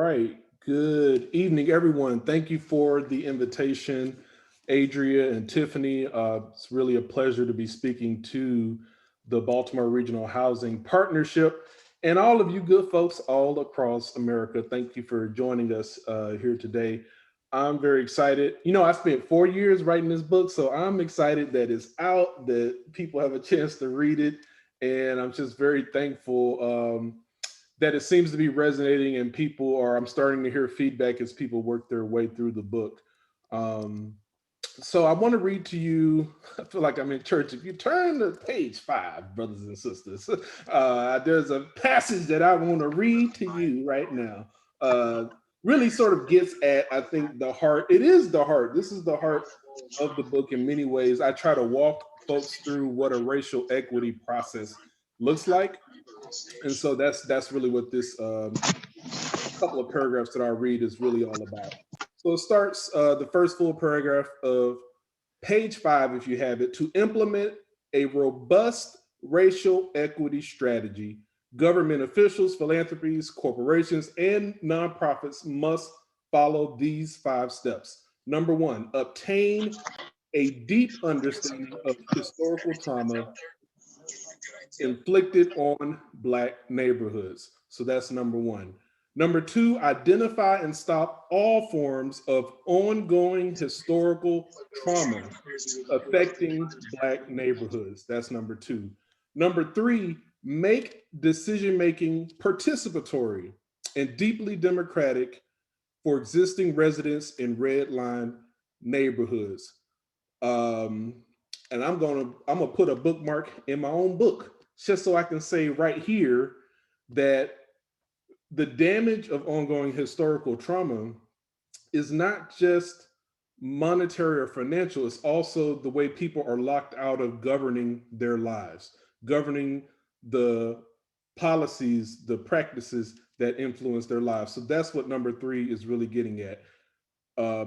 right. Good evening, everyone. Thank you for the invitation, Adria and Tiffany. It's really a pleasure to be speaking to the Baltimore Regional Housing Partnership and all of you good folks all across America. Thank you for joining us here today. I'm very excited. I spent 4 years writing this book, so I'm excited that it's out, that people have a chance to read it. And I'm just very thankful. That it seems to be resonating and I'm starting to hear feedback as people work their way through the book. Um, so I want to read to you, I feel like I'm in church. If you turn to page 5, brothers and sisters, there's a passage that I want to read to you right now. Uh, Really sort of gets at, I think, the heart. It is the heart. This is the heart of the book in many ways. I try to walk folks through what a racial equity process looks like, and so that's really what this couple of paragraphs that I read is really all about. So it starts the first full paragraph of page 5, if you have it. To implement a robust racial equity strategy, government officials, philanthropies, corporations, and nonprofits must follow these 5 steps. Number 1, obtain a deep understanding of historical trauma inflicted on Black neighborhoods. So that's number 1. Number 2, identify and stop all forms of ongoing historical trauma affecting Black neighborhoods. That's number 2. Number 3, make decision-making participatory and deeply democratic for existing residents in redline neighborhoods. Um, and I'm gonna put a bookmark in my own book just so I can say right here that the damage of ongoing historical trauma is not just monetary or financial, it's also the way people are locked out of governing their lives, governing the policies, the practices that influence their lives. So that's what number 3 is really getting at.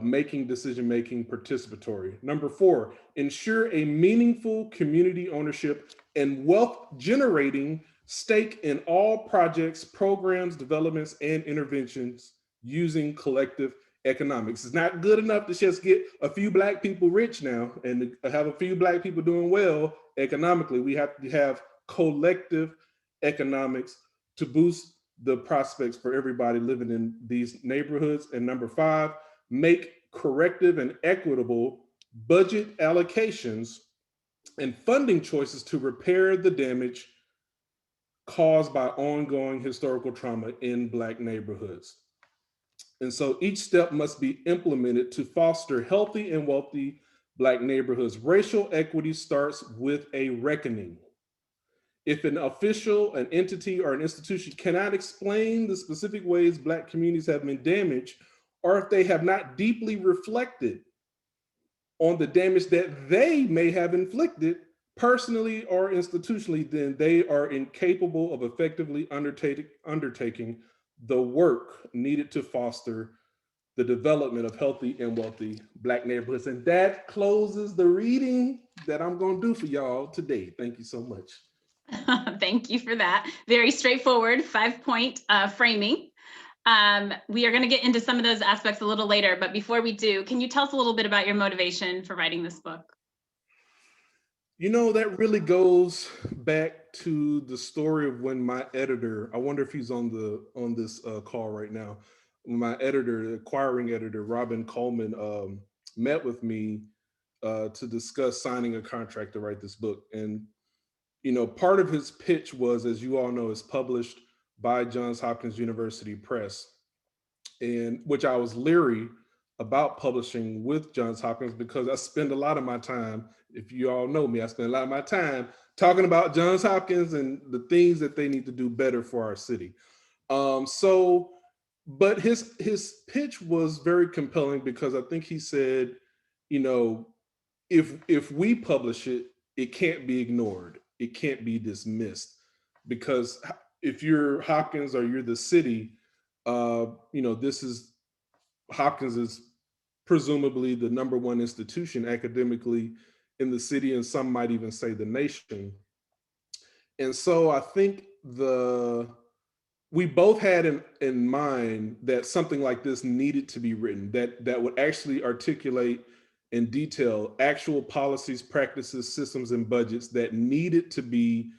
Making decision-making participatory. Number 4, ensure a meaningful community ownership and wealth-generating stake in all projects, programs, developments, and interventions using collective economics. It's not good enough to just get a few Black people rich now and have a few Black people doing well economically. We have to have collective economics to boost the prospects for everybody living in these neighborhoods. And number 5, make corrective and equitable budget allocations and funding choices to repair the damage caused by ongoing historical trauma in Black neighborhoods. And so each step must be implemented to foster healthy and wealthy Black neighborhoods. Racial equity starts with a reckoning. If an official, an entity, or an institution cannot explain the specific ways Black communities have been damaged, or if they have not deeply reflected on the damage that they may have inflicted personally or institutionally, then they are incapable of effectively undertaking the work needed to foster the development of healthy and wealthy Black neighborhoods. And that closes the reading that I'm going to do for y'all today. Thank you so much. Thank you for that. Very straightforward 5-point framing. We are going to get into some of those aspects a little later, but before we do, can you tell us a little bit about your motivation for writing this book? That really goes back to the story of when my editor, I wonder if he's on this call right now, when my editor, the acquiring editor, Robin Coleman, met with me to discuss signing a contract to write this book. And part of his pitch was, as you all know, is published by Johns Hopkins University Press, and which I was leery about publishing with Johns Hopkins because I spend a lot of my time, if you all know me, I spend a lot of my time talking about Johns Hopkins and the things that they need to do better for our city. But his pitch was very compelling because I think he said, if we publish it, it can't be ignored. It can't be dismissed, because if you're Hopkins or you're the city, Hopkins is presumably the number 1 institution academically in the city, and some might even say the nation. And so I think the we both had in mind that something like this needed to be written, that would actually articulate in detail actual policies, practices, systems, and budgets that needed to be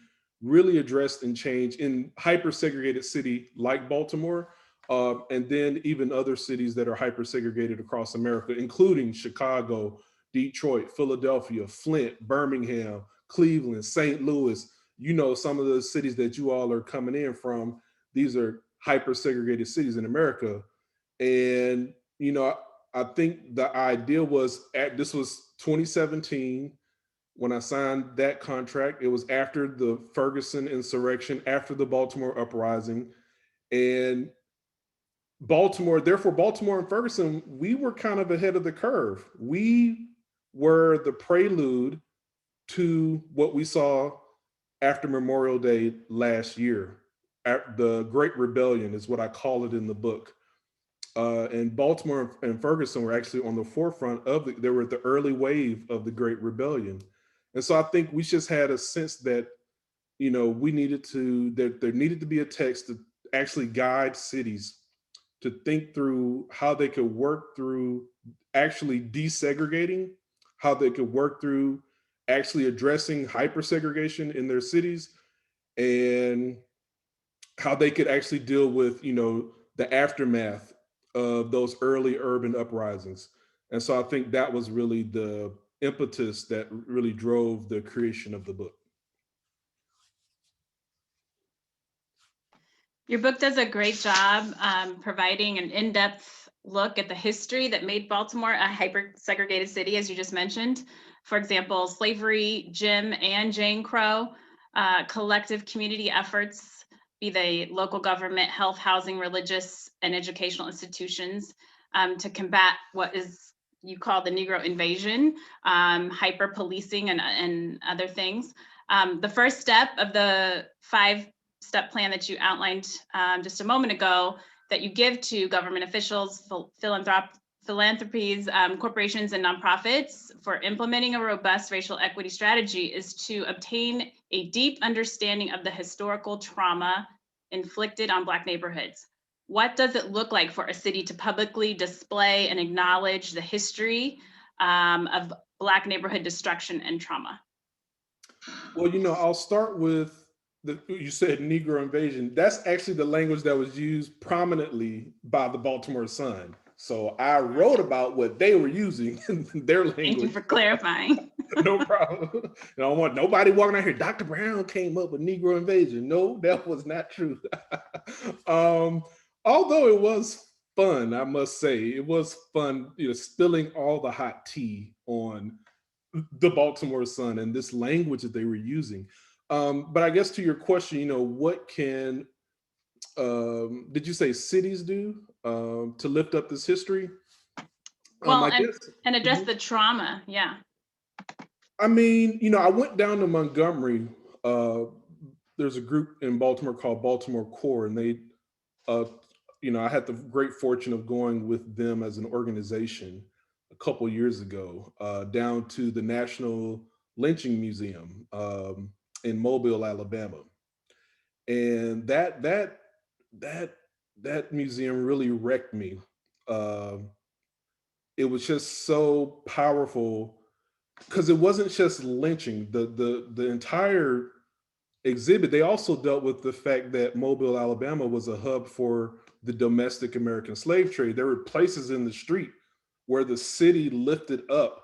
really addressed and changed in hyper segregated city like Baltimore, and then even other cities that are hyper segregated across America, including Chicago, Detroit, Philadelphia, Flint, Birmingham, Cleveland, St. Louis. You know, some of the cities that you all are coming in from, these are hyper segregated cities in America. And, you know, I think the idea was this was 2017 when I signed that contract. It was after the Ferguson insurrection, after the Baltimore uprising. And Baltimore and Ferguson, we were kind of ahead of the curve. We were the prelude to what we saw after Memorial Day last year. The Great Rebellion is what I call it in the book. And Baltimore and Ferguson were actually on the forefront of they were at the early wave of the Great Rebellion. And so I think we just had a sense that, you know, that there needed to be a text to actually guide cities to think through how they could work through actually desegregating, how they could work through actually addressing hypersegregation in their cities, and how they could actually deal with, you know, the aftermath of those early urban uprisings. And so I think that was really the impetus that really drove the creation of the book. Your book does a great job providing an in-depth look at the history that made Baltimore a hyper-segregated city, as you just mentioned. For example, slavery, Jim and Jane Crow, collective community efforts, be they local government, health, housing, religious, and educational institutions, to combat what is you call the Negro invasion, hyper-policing, and other things. The first step of the 5-step plan that you outlined just a moment ago that you give to government officials, philanthropies, corporations, and nonprofits for implementing a robust racial equity strategy is to obtain a deep understanding of the historical trauma inflicted on Black neighborhoods. What does it look like for a city to publicly display and acknowledge the history of Black neighborhood destruction and trauma? Well, you know, I'll start with you said Negro invasion. That's actually the language that was used prominently by the Baltimore Sun. So I wrote about what they were using in their language. Thank you for clarifying. No problem. I don't want nobody walking out here. Dr. Brown came up with Negro invasion. No, that was not true. Although it was fun, I must say, it was fun, you know, spilling all the hot tea on the Baltimore Sun and this language that they were using. But I guess to your question, you know, what can did you say cities do to lift up this history? Well, I guess, and address the trauma, yeah. I mean, you know, I went down to Montgomery. There's a group in Baltimore called Baltimore Core, and they, uh, you know, I had the great fortune of going with them as an organization a couple years ago down to the National Lynching Museum in Mobile, Alabama, and that museum really wrecked me. Uh, it was just so powerful because it wasn't just lynching. The entire exhibit, they also dealt with the fact that Mobile, Alabama was a hub for the domestic American slave trade. There were places in the street where the city lifted up,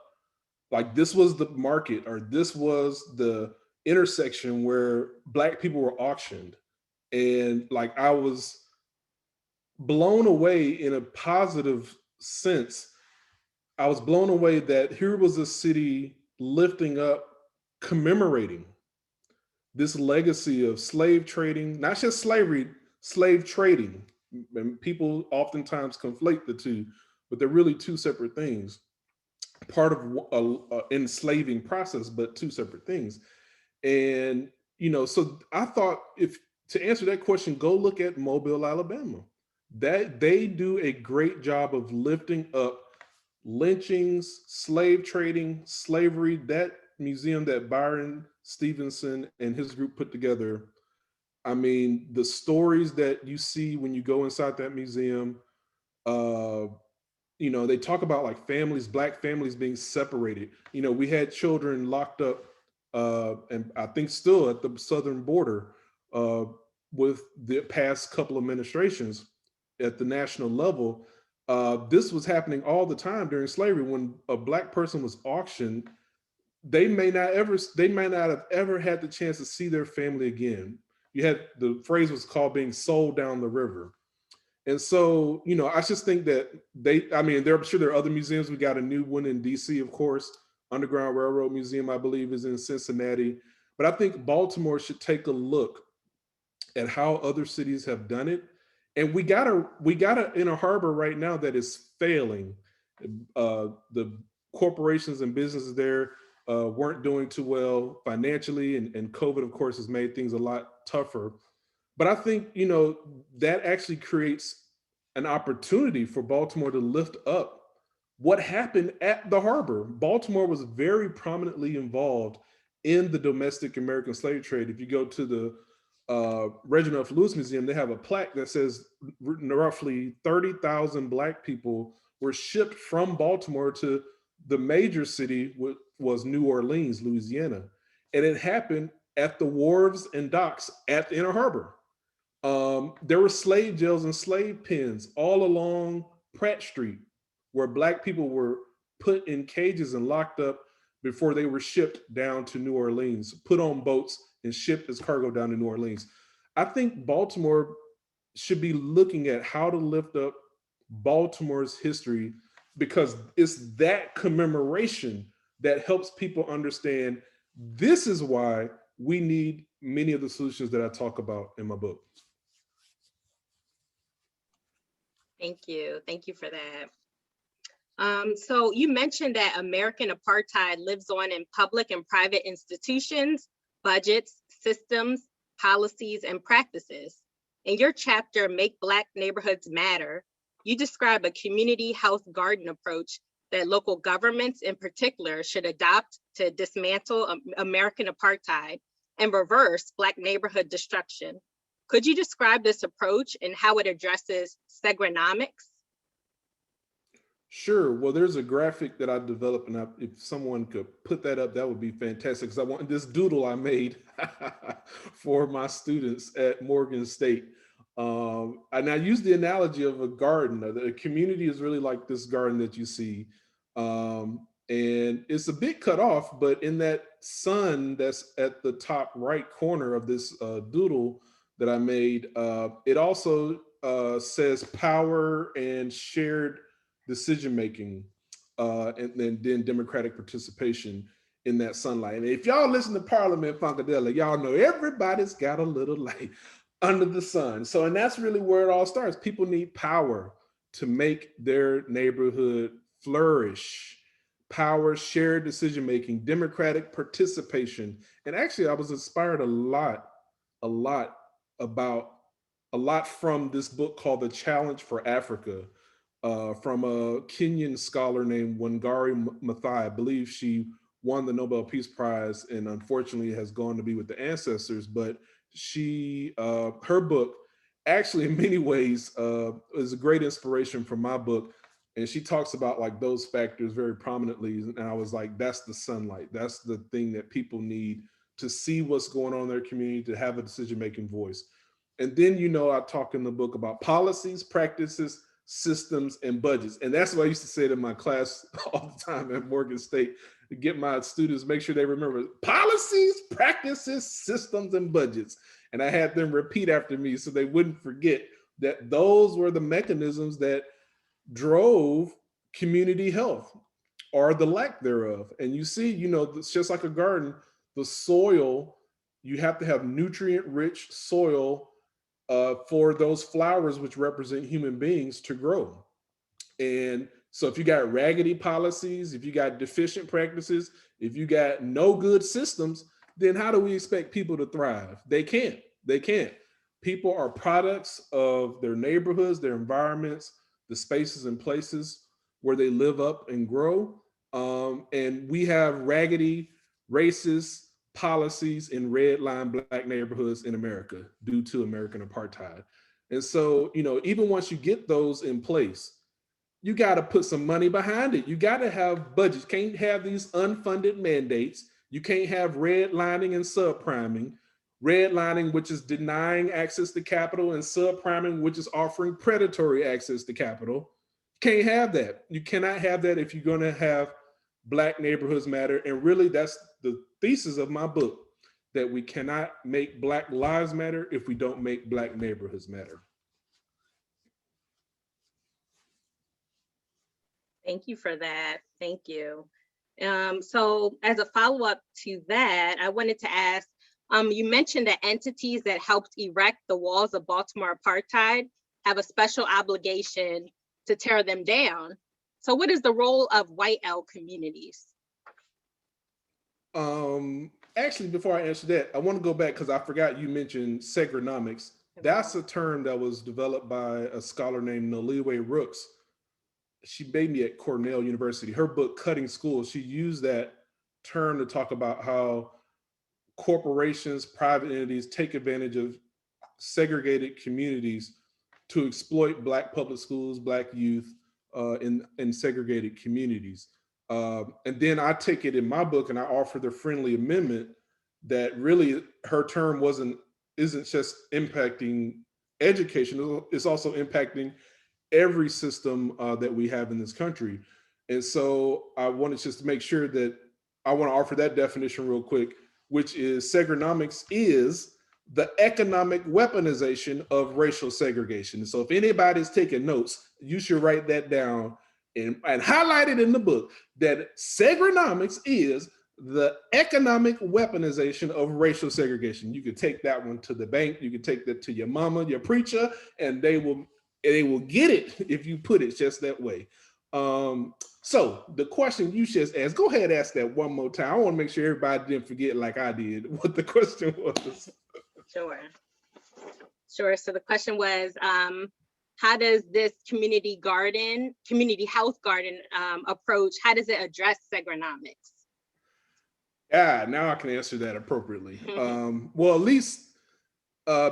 like this was the market or this was the intersection where Black people were auctioned. And like I was blown away in a positive sense. I was blown away that here was a city lifting up, commemorating this legacy of slave trading, not just slavery, slave trading. And people oftentimes conflate the two, but they're really two separate things. Part of enslaving process, but two separate things. And you know, so I thought if to answer that question, go look at Mobile, Alabama. That they do a great job of lifting up lynchings, slave trading, slavery. That museum that Byron Stevenson and his group put together I mean, the stories that you see when you go inside that museum, uh, you know, they talk about like families, black families being separated. You know, we had children locked up, and I think still at the southern border, uh, with the past couple administrations at the national level. This was happening all the time during slavery. When a black person was auctioned, they may not have ever had the chance to see their family again. You had, the phrase was called being sold down the river. And so, you know, I just think that I mean, I'm sure there are other museums. We got a new one in DC, of course. Underground Railroad Museum, I believe, is in Cincinnati. But I think Baltimore should take a look at how other cities have done it. And we got a in a harbor right now that is failing. The corporations and businesses there weren't doing too well financially, and COVID, of course, has made things a lot tougher. But I think, you know, that actually creates an opportunity for Baltimore to lift up what happened at the harbor. Baltimore was very prominently involved in the domestic American slave trade. If you go to the Reginald Lewis Museum, they have a plaque that says roughly 30,000 Black people were shipped from Baltimore to the major city, which was New Orleans, Louisiana. And it happened at the wharves and docks at the Inner Harbor. There were slave jails and slave pens all along Pratt Street where Black people were put in cages and locked up before they were shipped down to New Orleans, put on boats and shipped as cargo down to New Orleans. I think Baltimore should be looking at how to lift up Baltimore's history, because it's that commemoration that helps people understand this is why we need many of the solutions that I talk about in my book. Thank you. Thank you for that. So you mentioned that American apartheid lives on in public and private institutions, budgets, systems, policies, and practices. In your chapter, Make Black Neighborhoods Matter, you describe a community health garden approach that local governments in particular should adopt to dismantle American apartheid and reverse Black neighborhood destruction. Could you describe this approach and how it addresses segronomics? Sure. Well, there's a graphic that I developed, and if someone could put that up, that would be fantastic. Because I want this doodle I made for my students at Morgan State. And I use the analogy of a garden. The community is really like this garden that you see. And it's a bit cut off, but in that sun that's at the top right corner of this doodle that I made, it also says power and shared decision making, and then democratic participation in that sunlight. And if y'all listen to Parliament Funkadelic, y'all know everybody's got a little light under the sun. So, and that's really where it all starts. People need power to make their neighborhood flourish. Power, shared decision making, democratic participation. And actually, I was inspired a lot about a lot from this book called The Challenge for Africa, from a Kenyan scholar named Wangari Maathai. I believe she won the Nobel Peace Prize and unfortunately has gone to be with the ancestors. But she, her book, actually in many ways, is a great inspiration for my book. And she talks about like those factors very prominently. And I was like, that's the sunlight. That's the thing that people need to see what's going on in their community, to have a decision-making voice. And then, you know, I talk in the book about policies, practices, systems, and budgets. And that's what I used to say to my class all the time at Morgan State, to get my students, make sure they remember policies, practices, systems, and budgets. And I had them repeat after me so they wouldn't forget that those were the mechanisms that drove community health or the lack thereof. And you see, you know, it's just like a garden, the soil, you have to have nutrient-rich soil for those flowers, which represent human beings, to grow. And so if you got raggedy policies, if you got deficient practices, if you got no good systems, then how do we expect people to thrive? They can't. They can't. People are products of their neighborhoods, their environments, the spaces and places where they live up and grow. And we have raggedy, racist, policies and redline Black neighborhoods in America due to American apartheid. And so, even once you get those in place, you got to put some money behind it. You got to have budgets. Can't have these unfunded mandates. You can't have redlining and subpriming. Redlining, which is denying access to capital, and subpriming, which is offering predatory access to capital. Can't have that. You cannot have that if you're going to have Black neighborhoods matter. And really, that's the thesis of my book, that we cannot make Black lives matter if we don't make Black neighborhoods matter. Thank you for that. Thank you. So as a follow-up to that, I wanted to ask, you mentioned that entities that helped erect the walls of Baltimore apartheid have a special obligation to tear them down. So what is the role of white L communities? Actually, before I answer that, I want to go back because I forgot you mentioned segronomics. That's a term that was developed by a scholar named Noliwe Rooks. She made me at Cornell University. Her book, Cutting Schools, she used that term to talk about how corporations, private entities take advantage of segregated communities to exploit Black public schools, Black youth in segregated communities. And then I take it in my book and I offer the friendly amendment that really her term isn't just impacting education, it's also impacting every system that we have in this country. And so I wanted just to make sure that I want to offer that definition real quick, which is segronomics is the economic weaponization of racial segregation. So if anybody's taking notes, you should write that down and highlight it in the book, that segronomics is the economic weaponization of racial segregation. You can take that one to the bank, you can take that to your mama, your preacher, and they will get it if you put it just that way. So the question you just asked, go ahead and ask that one more time. I want to make sure everybody didn't forget like I did what the question was. Sure. So the question was, how does this community health garden approach, how does it address segronomics? Yeah, now I can answer that appropriately. Well, at least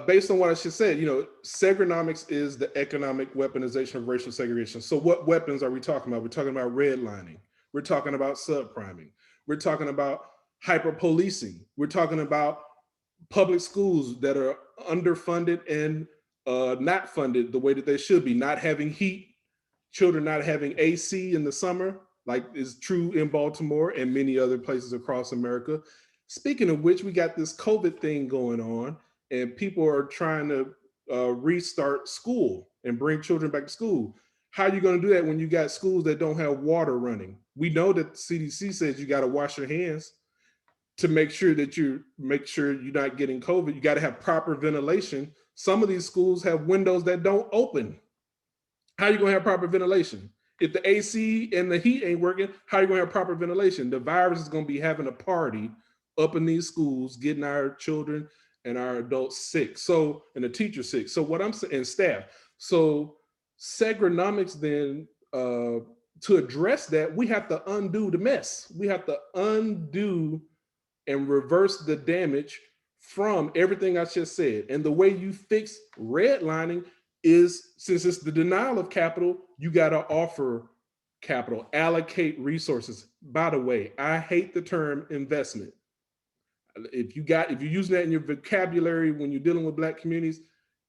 based on what I just said, segronomics is the economic weaponization of racial segregation. So what weapons are we talking about? We're talking about redlining. We're talking about subpriming. We're talking about hyper-policing. We're talking about public schools that are underfunded and not funded the way that they should be, not having heat, children not having AC in the summer, like is true in Baltimore and many other places across America. Speaking of which, we got this COVID thing going on, and people are trying to restart school and bring children back to school. How are you going to do that when you got schools that don't have water running? We know that the CDC says you got to wash your hands to make sure you're not getting COVID. You got to have proper ventilation. Some of these schools have windows that don't open. How are you going to have proper ventilation? If the AC and the heat ain't working, how are you going to have proper ventilation? The virus is going to be having a party up in these schools, getting our children and our adults sick. So, and the teachers sick. So what I'm saying, and staff. So segronomics then, to address that, we have to undo the mess. We have to undo and reverse the damage from everything I just said. And the way you fix redlining is, since it's the denial of capital, you got to offer capital, allocate resources. By the way, I hate the term investment. If you're using that in your vocabulary when you're dealing with Black communities,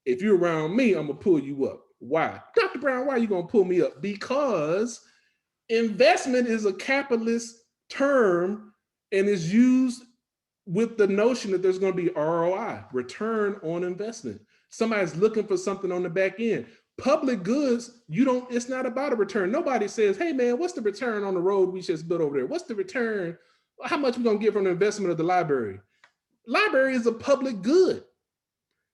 if you're around me, I'm gonna pull you up. Why? Dr. Brown, why are you gonna pull me up? Because investment is a capitalist term and is used with the notion that there's going to be ROI, return on investment. Somebody's looking for something on the back end. Public goods, it's not about a return. Nobody says, hey man, what's the return on the road we just built over there? What's the return? How much we going to get from the investment of the library? Library is a public good.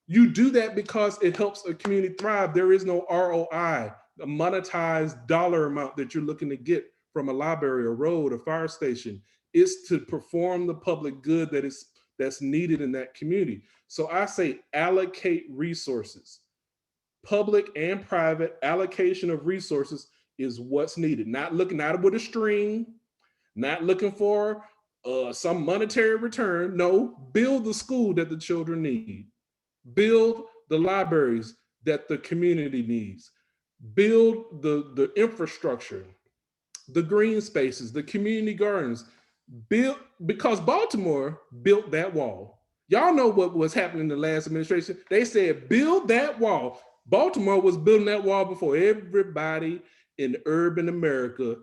You do that because it helps a community thrive. There is no ROI, a monetized dollar amount that you're looking to get from a library, a road, a fire station. Is to perform the public good that's needed in that community. So I say allocate resources. Public and private allocation of resources is what's needed. Not with a string, not looking for some monetary return. No, build the school that the children need. Build the libraries that the community needs. Build the infrastructure, the green spaces, the community gardens. Build, because Baltimore built that wall. Y'all know what was happening in the last administration. They said, build that wall. Baltimore was building that wall before everybody in urban America,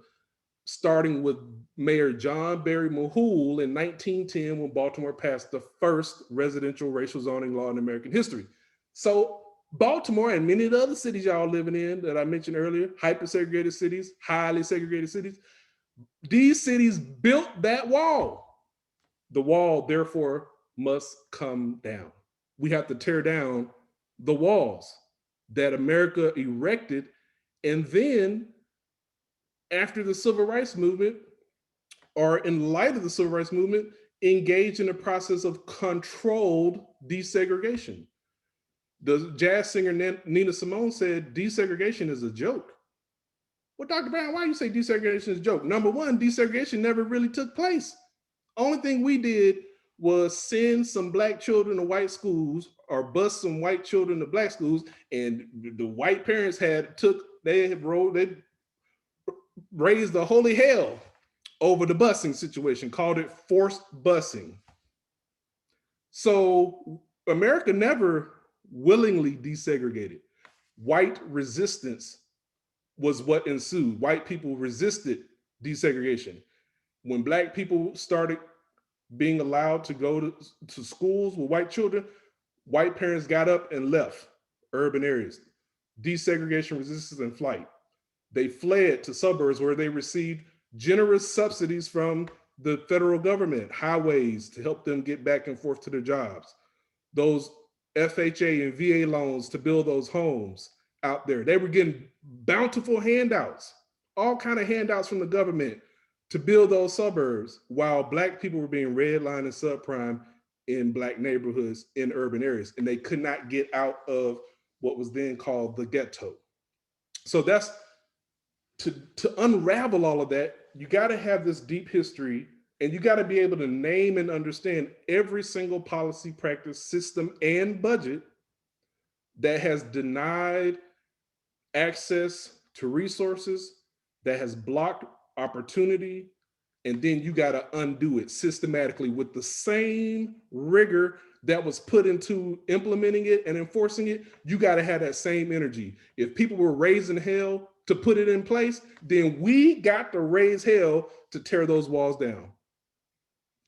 starting with Mayor John Barry Mahul in 1910, when Baltimore passed the first residential racial zoning law in American history. So Baltimore and many of the other cities y'all living in that I mentioned earlier, hyper-segregated cities, highly segregated cities, these cities built that wall. The wall, therefore, must come down. We have to tear down the walls that America erected. And then after the civil rights movement, or in light of the civil rights movement, engage in a process of controlled desegregation. The jazz singer Nina Simone said, desegregation is a joke. Well, Dr. Brown, why you say desegregation is a joke? Number one, desegregation never really took place. Only thing we did was send some black children to white schools or bus some white children to black schools, and the white parents they raised the holy hell over the busing situation, called it forced busing. So America never willingly desegregated. White resistance was what ensued. White people resisted desegregation. When black people started being allowed to go to schools with white children, white parents got up and left urban areas. Desegregation, resistance, and flight. They fled to suburbs where they received generous subsidies from the federal government, highways to help them get back and forth to their jobs. Those FHA and VA loans to build those homes out there. They were getting bountiful handouts, all kind of handouts from the government to build those suburbs, while black people were being redlined and subprime in black neighborhoods in urban areas, and they could not get out of what was then called the ghetto. So that's to unravel all of that. You got to have this deep history, and you got to be able to name and understand every single policy, practice, system, and budget that has denied access to resources, that has blocked opportunity, and then you got to undo it systematically with the same rigor that was put into implementing it and enforcing it. You got to have that same energy. If people were raising hell to put it in place, then we got to raise hell to tear those walls down.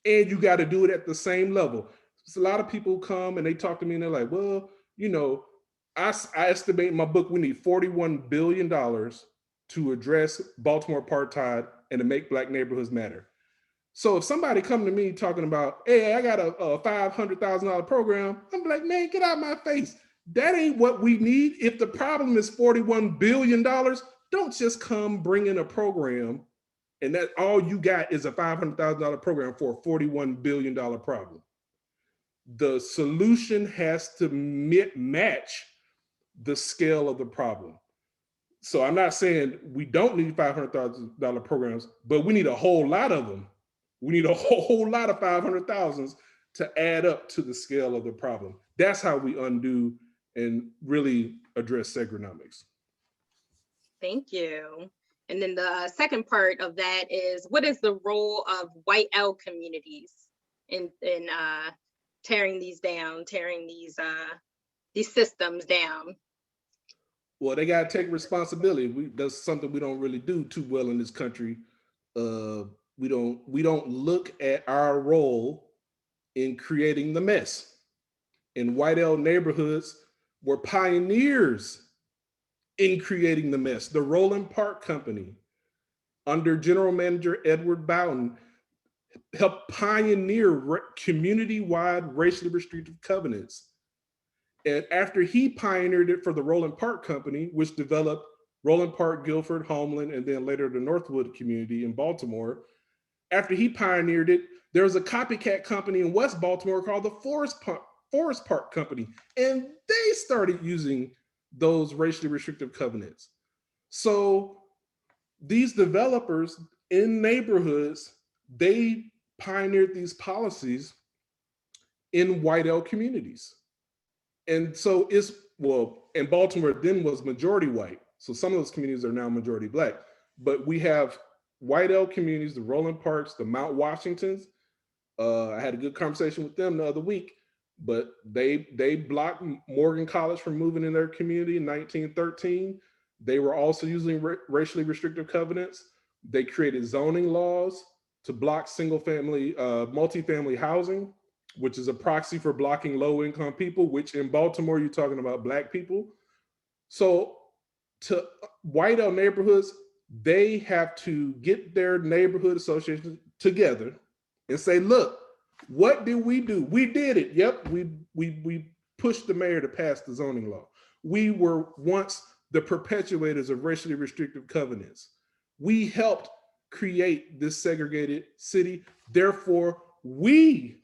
And you got to do it at the same level. So a lot of people come and they talk to me and they're like, well, you know, I estimate in my book we need $41 billion to address Baltimore apartheid and to make black neighborhoods matter. So if somebody come to me talking about, hey, I got a $500,000 program, I'm like, man, get out of my face. That ain't what we need. If the problem is $41 billion, don't just come bring in a program and that all you got is a $500,000 program for a $41 billion problem. The solution has to match the scale of the problem. So I'm not saying we don't need $500,000 programs, but we need a whole lot of them. We need a whole lot of 500,000s to add up to the scale of the problem. That's how we undo and really address Segronomics. Thank you. And then the second part of that is, what is the role of white L communities in tearing these down, tearing these systems down? Well, they got to take responsibility. That's something we don't really do too well in this country. We don't look at our role in creating the mess. In white L neighborhoods, were pioneers in creating the mess. The Roland Park Company, under General Manager Edward Bowden, helped pioneer community-wide racially restrictive covenants. And after he pioneered it for the Roland Park Company, which developed Roland Park, Guilford, Homeland, and then later the Northwood community in Baltimore, after he pioneered it, there was a copycat company in West Baltimore called the Forest Park Company, and they started using those racially restrictive covenants. So these developers in neighborhoods, they pioneered these policies in white L communities. And so and Baltimore then was majority white. So some of those communities are now majority Black. But we have white L communities, the Roland Parks, the Mount Washingtons. I had a good conversation with them the other week, but they blocked Morgan College from moving in their community in 1913. They were also using racially restrictive covenants. They created zoning laws to block multifamily housing, which is a proxy for blocking low-income people, which in Baltimore, you're talking about Black people. So to white L neighborhoods, they have to get their neighborhood associations together and say, look, what did we do? We did it. Yep, we pushed the mayor to pass the zoning law. We were once the perpetuators of racially restrictive covenants. We helped create this segregated city. Therefore, we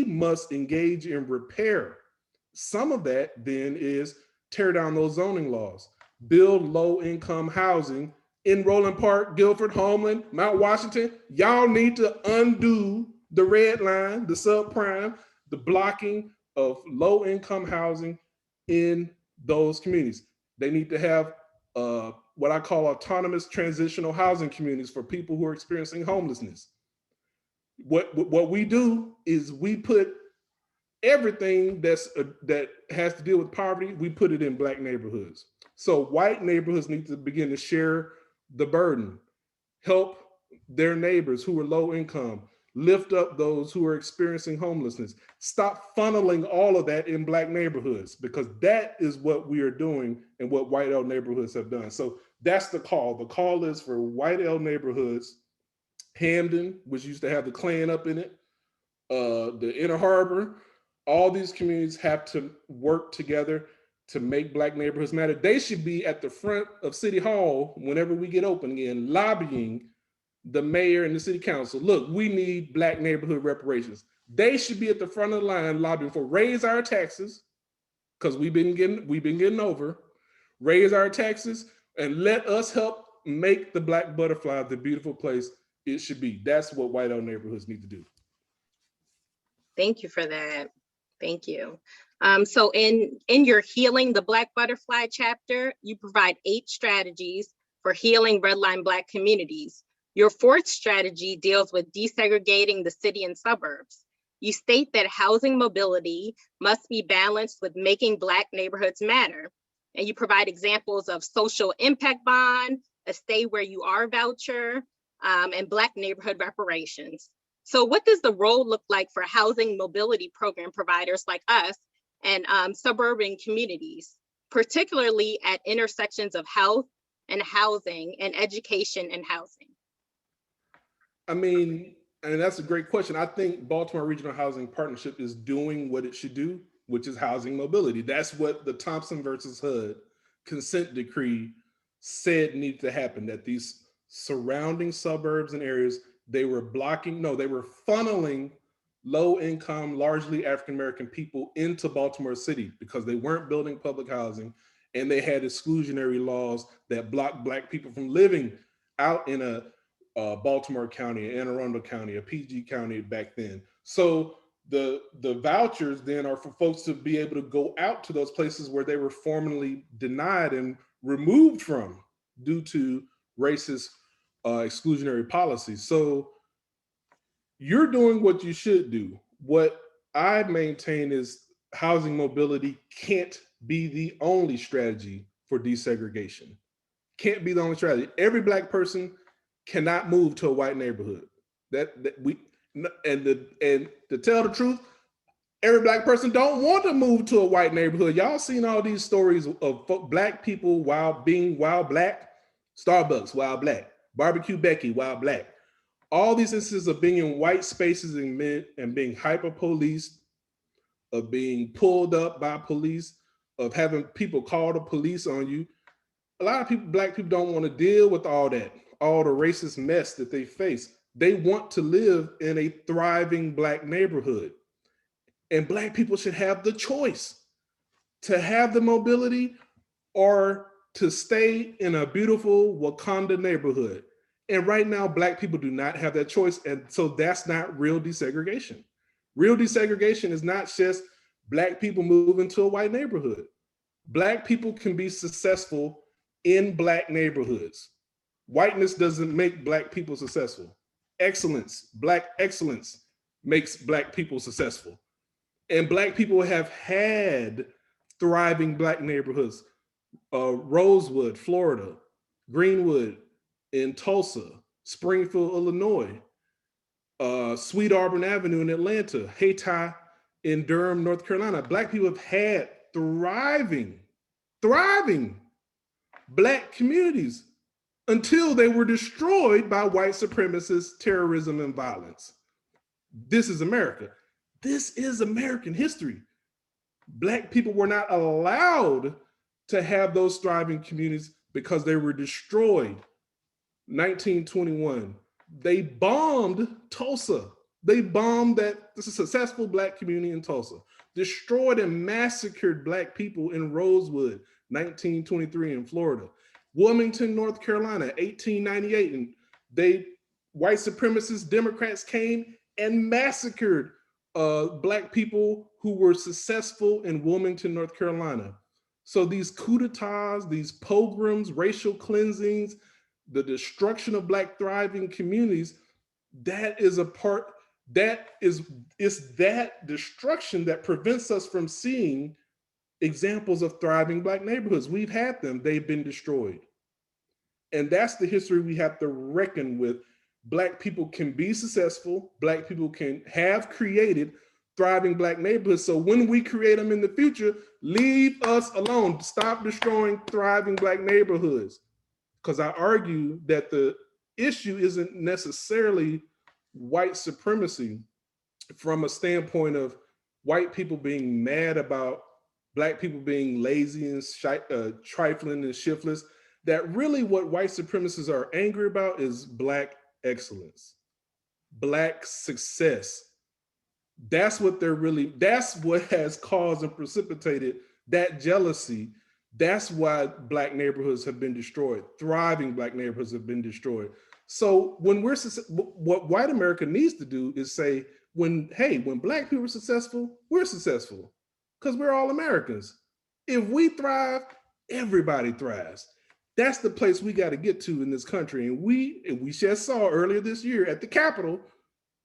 must engage in repair. Some of that then is tear down those zoning laws, build low-income housing in Roland Park, Guilford, Homeland, Mount Washington. Y'all need to undo the red line, the subprime, the blocking of low-income housing in those communities. They need to have what I call autonomous transitional housing communities for people who are experiencing homelessness. What we do is we put everything that has to deal with poverty, we put it in Black neighborhoods. So white neighborhoods need to begin to share the burden, help their neighbors who are low income, lift up those who are experiencing homelessness. Stop funneling all of that in Black neighborhoods, because that is what we are doing and what white L neighborhoods have done. So that's the call. The call is for white L neighborhoods, Hamden, which used to have the Klan up in it, the Inner Harbor, all these communities have to work together to make Black neighborhoods matter. They should be at the front of City Hall whenever we get open again, lobbying the mayor and the city council. Look, we need Black neighborhood reparations. They should be at the front of the line lobbying for raise our taxes, because we've been getting over, raise our taxes, and let us help make the Black butterfly the beautiful place it should be. That's what white L neighborhoods need to do. Thank you for that. Thank you. So in your Healing the Black Butterfly chapter, you provide 8 strategies for healing redline Black communities. Your 4th strategy deals with desegregating the city and suburbs. You state that housing mobility must be balanced with making Black neighborhoods matter. And you provide examples of social impact bond, a stay where you are voucher, and Black neighborhood reparations. So what does the role look like for housing mobility program providers like us and suburban communities, particularly at intersections of health and housing and education and housing? I mean, and that's a great question. I think Baltimore Regional Housing Partnership is doing what it should do, which is housing mobility. That's what the Thompson versus HUD consent decree said needed to happen, that these surrounding suburbs and areas, they were funneling low-income, largely African-American people into Baltimore City because they weren't building public housing, and they had exclusionary laws that blocked Black people from living out in a Baltimore County, Anne Arundel County, a PG County back then. So the vouchers then are for folks to be able to go out to those places where they were formerly denied and removed from due to racist exclusionary policies. So you're doing what you should do. What I maintain is housing mobility can't be the only strategy for desegregation. Can't be the only strategy. Every Black person cannot move to a white neighborhood. And to tell the truth, every Black person don't want to move to a white neighborhood. Y'all seen all these stories of Black people being wild Black, Starbucks wild Black, Barbecue Becky wild Black. All these instances of being in white spaces and being hyper-policed, of being pulled up by police, of having people call the police on you. A lot of people, Black people, don't want to deal with all that, all the racist mess that they face. They want to live in a thriving Black neighborhood. And Black people should have the choice to have the mobility or to stay in a beautiful Wakanda neighborhood. And right now, Black people do not have that choice. And so that's not real desegregation. Real desegregation is not just Black people moving to a white neighborhood. Black people can be successful in Black neighborhoods. Whiteness doesn't make Black people successful. Excellence, Black excellence makes Black people successful. And Black people have had thriving Black neighborhoods. Rosewood, Florida, Greenwood in Tulsa, Springfield, Illinois, Sweet Auburn Avenue in Atlanta, Hayti in Durham, North Carolina. Black people have had thriving Black communities until they were destroyed by white supremacists, terrorism, and violence. This is America. This is American history. Black people were not allowed to have those thriving communities because they were destroyed. 1921, they bombed Tulsa. They bombed that successful Black community in Tulsa, destroyed and massacred Black people in Rosewood, 1923 in Florida. Wilmington, North Carolina, 1898, and white supremacist Democrats came and massacred Black people who were successful in Wilmington, North Carolina. So these coups d'etats, these pogroms, racial cleansings, the destruction of Black thriving communities, it's that destruction that prevents us from seeing examples of thriving Black neighborhoods. We've had them, they've been destroyed. And that's the history we have to reckon with. Black people can be successful, Black people can have created thriving Black neighborhoods. So when we create them in the future, leave us alone. Stop destroying thriving Black neighborhoods. Because I argue that the issue isn't necessarily white supremacy from a standpoint of white people being mad about Black people being lazy and trifling and shiftless. That really what white supremacists are angry about is Black excellence, Black success. That's what has caused and precipitated that jealousy. That's why Black neighborhoods have been destroyed. Thriving Black neighborhoods have been destroyed. So what white America needs to do is say, when Black people are successful, we're successful because we're all Americans. If we thrive, everybody thrives. That's the place we got to get to in this country. And we just saw earlier this year at the Capitol,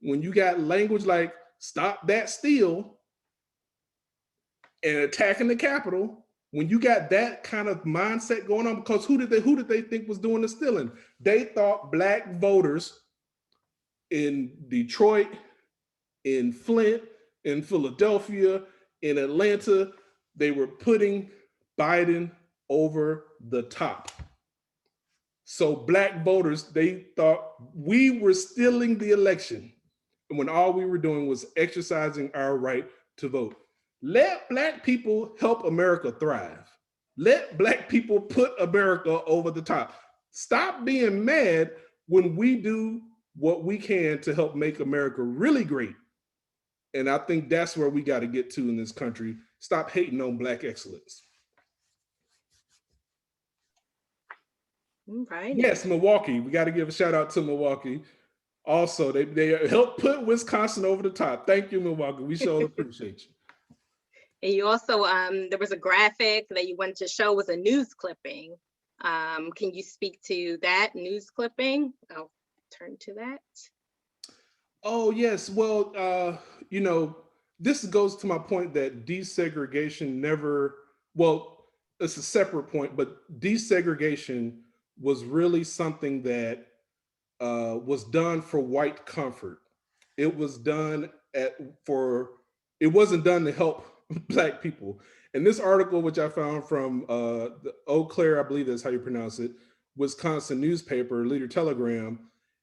when you got language like "stop that steal" and attacking the Capitol, when you got that kind of mindset going on, because who did they think was doing the stealing? They thought Black voters in Detroit, in Flint, in Philadelphia, in Atlanta, they were putting Biden over the top. So Black voters, they thought we were stealing the election, when all we were doing was exercising our right to vote. Let Black people help America thrive. Let Black people put America over the top. Stop being mad when we do what we can to help make America really great. And I think that's where we got to get to in this country. Stop hating on Black excellence. Right. Yes, Milwaukee. We got to give a shout out to Milwaukee. Also, they helped put Wisconsin over the top. Thank you, Milwaukee. We sure appreciate you. And you also, there was a graphic that you wanted to show was a news clipping. Can you speak to that news clipping? I'll turn to that. Oh, yes. Well, this goes to my point that desegregation it's a separate point, but desegregation was really something that was done for white comfort. It was done it wasn't done to help Black people. And this article, which I found from the Eau Claire, I believe that's how you pronounce it, Wisconsin newspaper, Leader Telegram,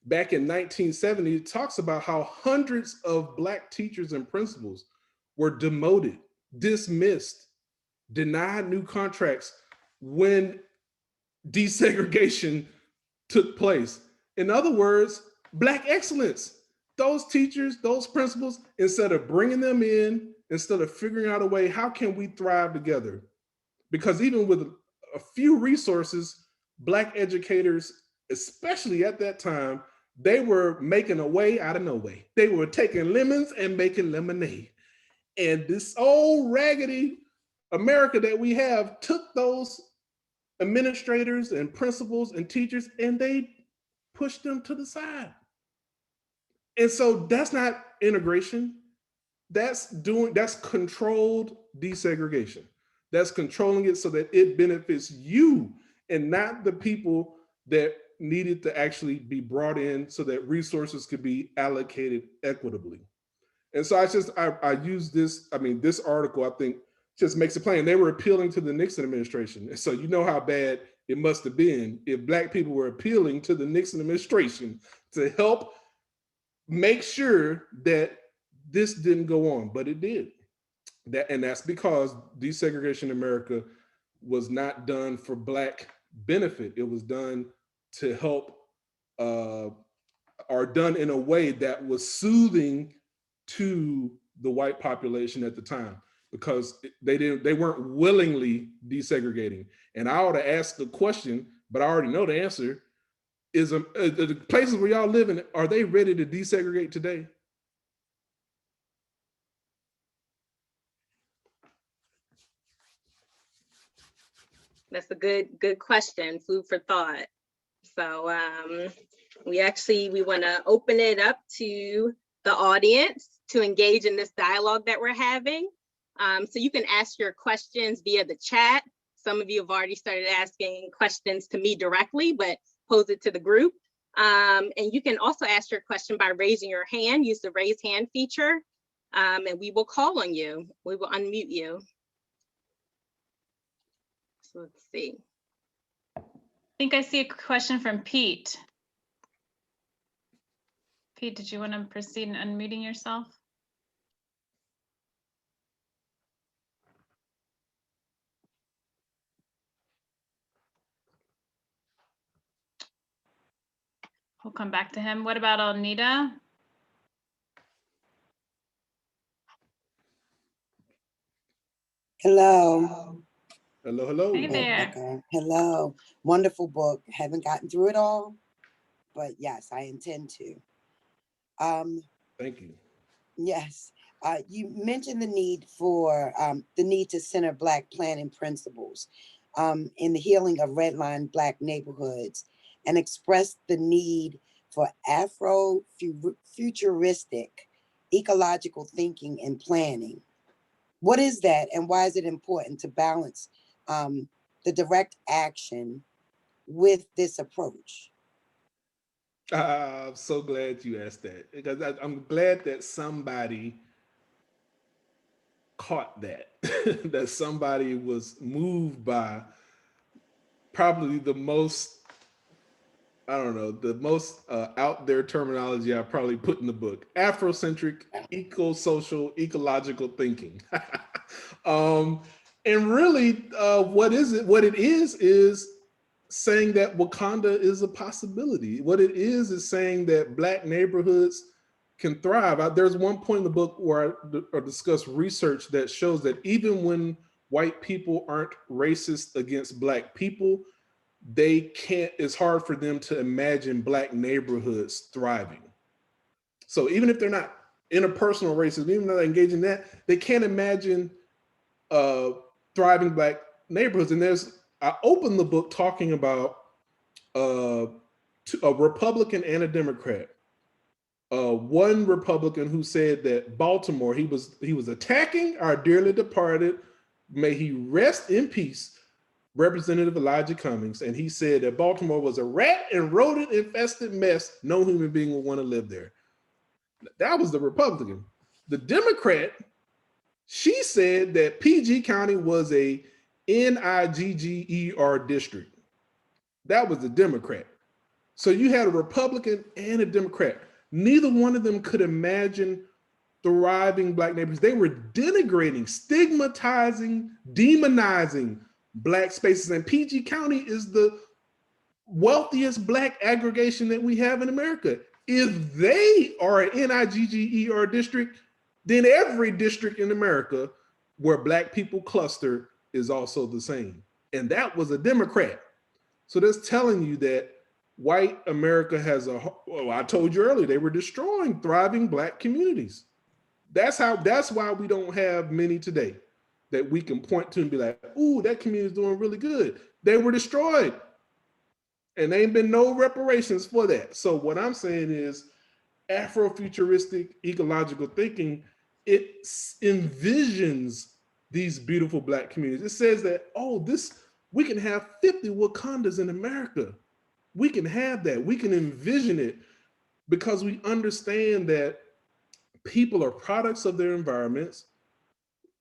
back in 1970, it talks about how hundreds of Black teachers and principals were demoted, dismissed, denied new contracts when desegregation took place. In other words, Black excellence. Those teachers, those principals, instead of bringing them in, instead of figuring out a way, how can we thrive together? Because even with a few resources, Black educators especially at that time, they were making a way out of no way. They were taking lemons and making lemonade. And this old raggedy America that we have took those administrators and principals and teachers and they pushed them to the side. And so that's not integration. That's controlled desegregation. That's controlling it so that it benefits you and not the people that needed to actually be brought in so that resources could be allocated equitably. And so I use this, this article, I think, just makes it plain. They were appealing to the Nixon administration. And so you know how bad it must have been if Black people were appealing to the Nixon administration to help make sure that this didn't go on, but it did. And that's because desegregation in America was not done for Black benefit. It was done to help, or done in a way that was soothing to the white population at the time, because they weren't willingly desegregating. And I ought to ask the question, but I already know the answer, is the places where y'all live in, are they ready to desegregate today? That's a good question, food for thought. So we want to open it up to the audience to engage in this dialogue that we're having. So you can ask your questions via the chat. Some of you have already started asking questions to me directly, but pose it to the group. And you can also ask your question by raising your hand, use the raise hand feature, and we will call on you. We will unmute you. So let's see. I think I see a question from Pete. Pete, did you want to proceed in unmuting yourself? We'll come back to him. What about Alnita? Hello. Hello, hello. Hey there. Okay. Hello. Wonderful book. Haven't gotten through it all, but yes, I intend to. Thank you. Yes. You mentioned the need to center Black planning principles in the healing of redlined Black neighborhoods, and expressed the need for Afro-futuristic ecological thinking and planning. What is that, and why is it important to balance the direct action with this approach? I'm so glad you asked that, because I'm glad that somebody caught that, that somebody was moved by probably the most, the most out there terminology I probably put in the book: Afrocentric, eco-social, ecological thinking. And really, what it is saying that Wakanda is a possibility. What it is saying that Black neighborhoods can thrive. There's one point in the book where I discuss research that shows that even when white people aren't racist against Black people, it's hard for them to imagine Black neighborhoods thriving. So even if they're not interpersonal racism, even though they're engaged in that, they can't imagine thriving Black neighborhoods. And I opened the book talking about a Republican and a Democrat. One Republican who said that Baltimore, he was attacking our dearly departed, may he rest in peace, Representative Elijah Cummings, and he said that Baltimore was a rat and rodent infested mess. No human being would want to live there. That was the Republican. The Democrat, she said that PG County was a NIGGER district. That was the Democrat. So you had a Republican and a Democrat. Neither one of them could imagine thriving Black neighborhoods. They were denigrating, stigmatizing, demonizing Black spaces. And PG County is the wealthiest Black aggregation that we have in America. If they are an NIGGER district, then every district in America where Black people cluster is also the same. And that was a Democrat. So that's telling you that white America has well, I told you earlier, they were destroying thriving Black communities. That's why we don't have many today that we can point to and be like, ooh, that community is doing really good. They were destroyed. And there ain't been no reparations for that. So what I'm saying is Afrofuturistic ecological thinking, it envisions these beautiful Black communities. It says that, oh, we can have 50 Wakandas in America. We can have that. We can envision it because we understand that people are products of their environments.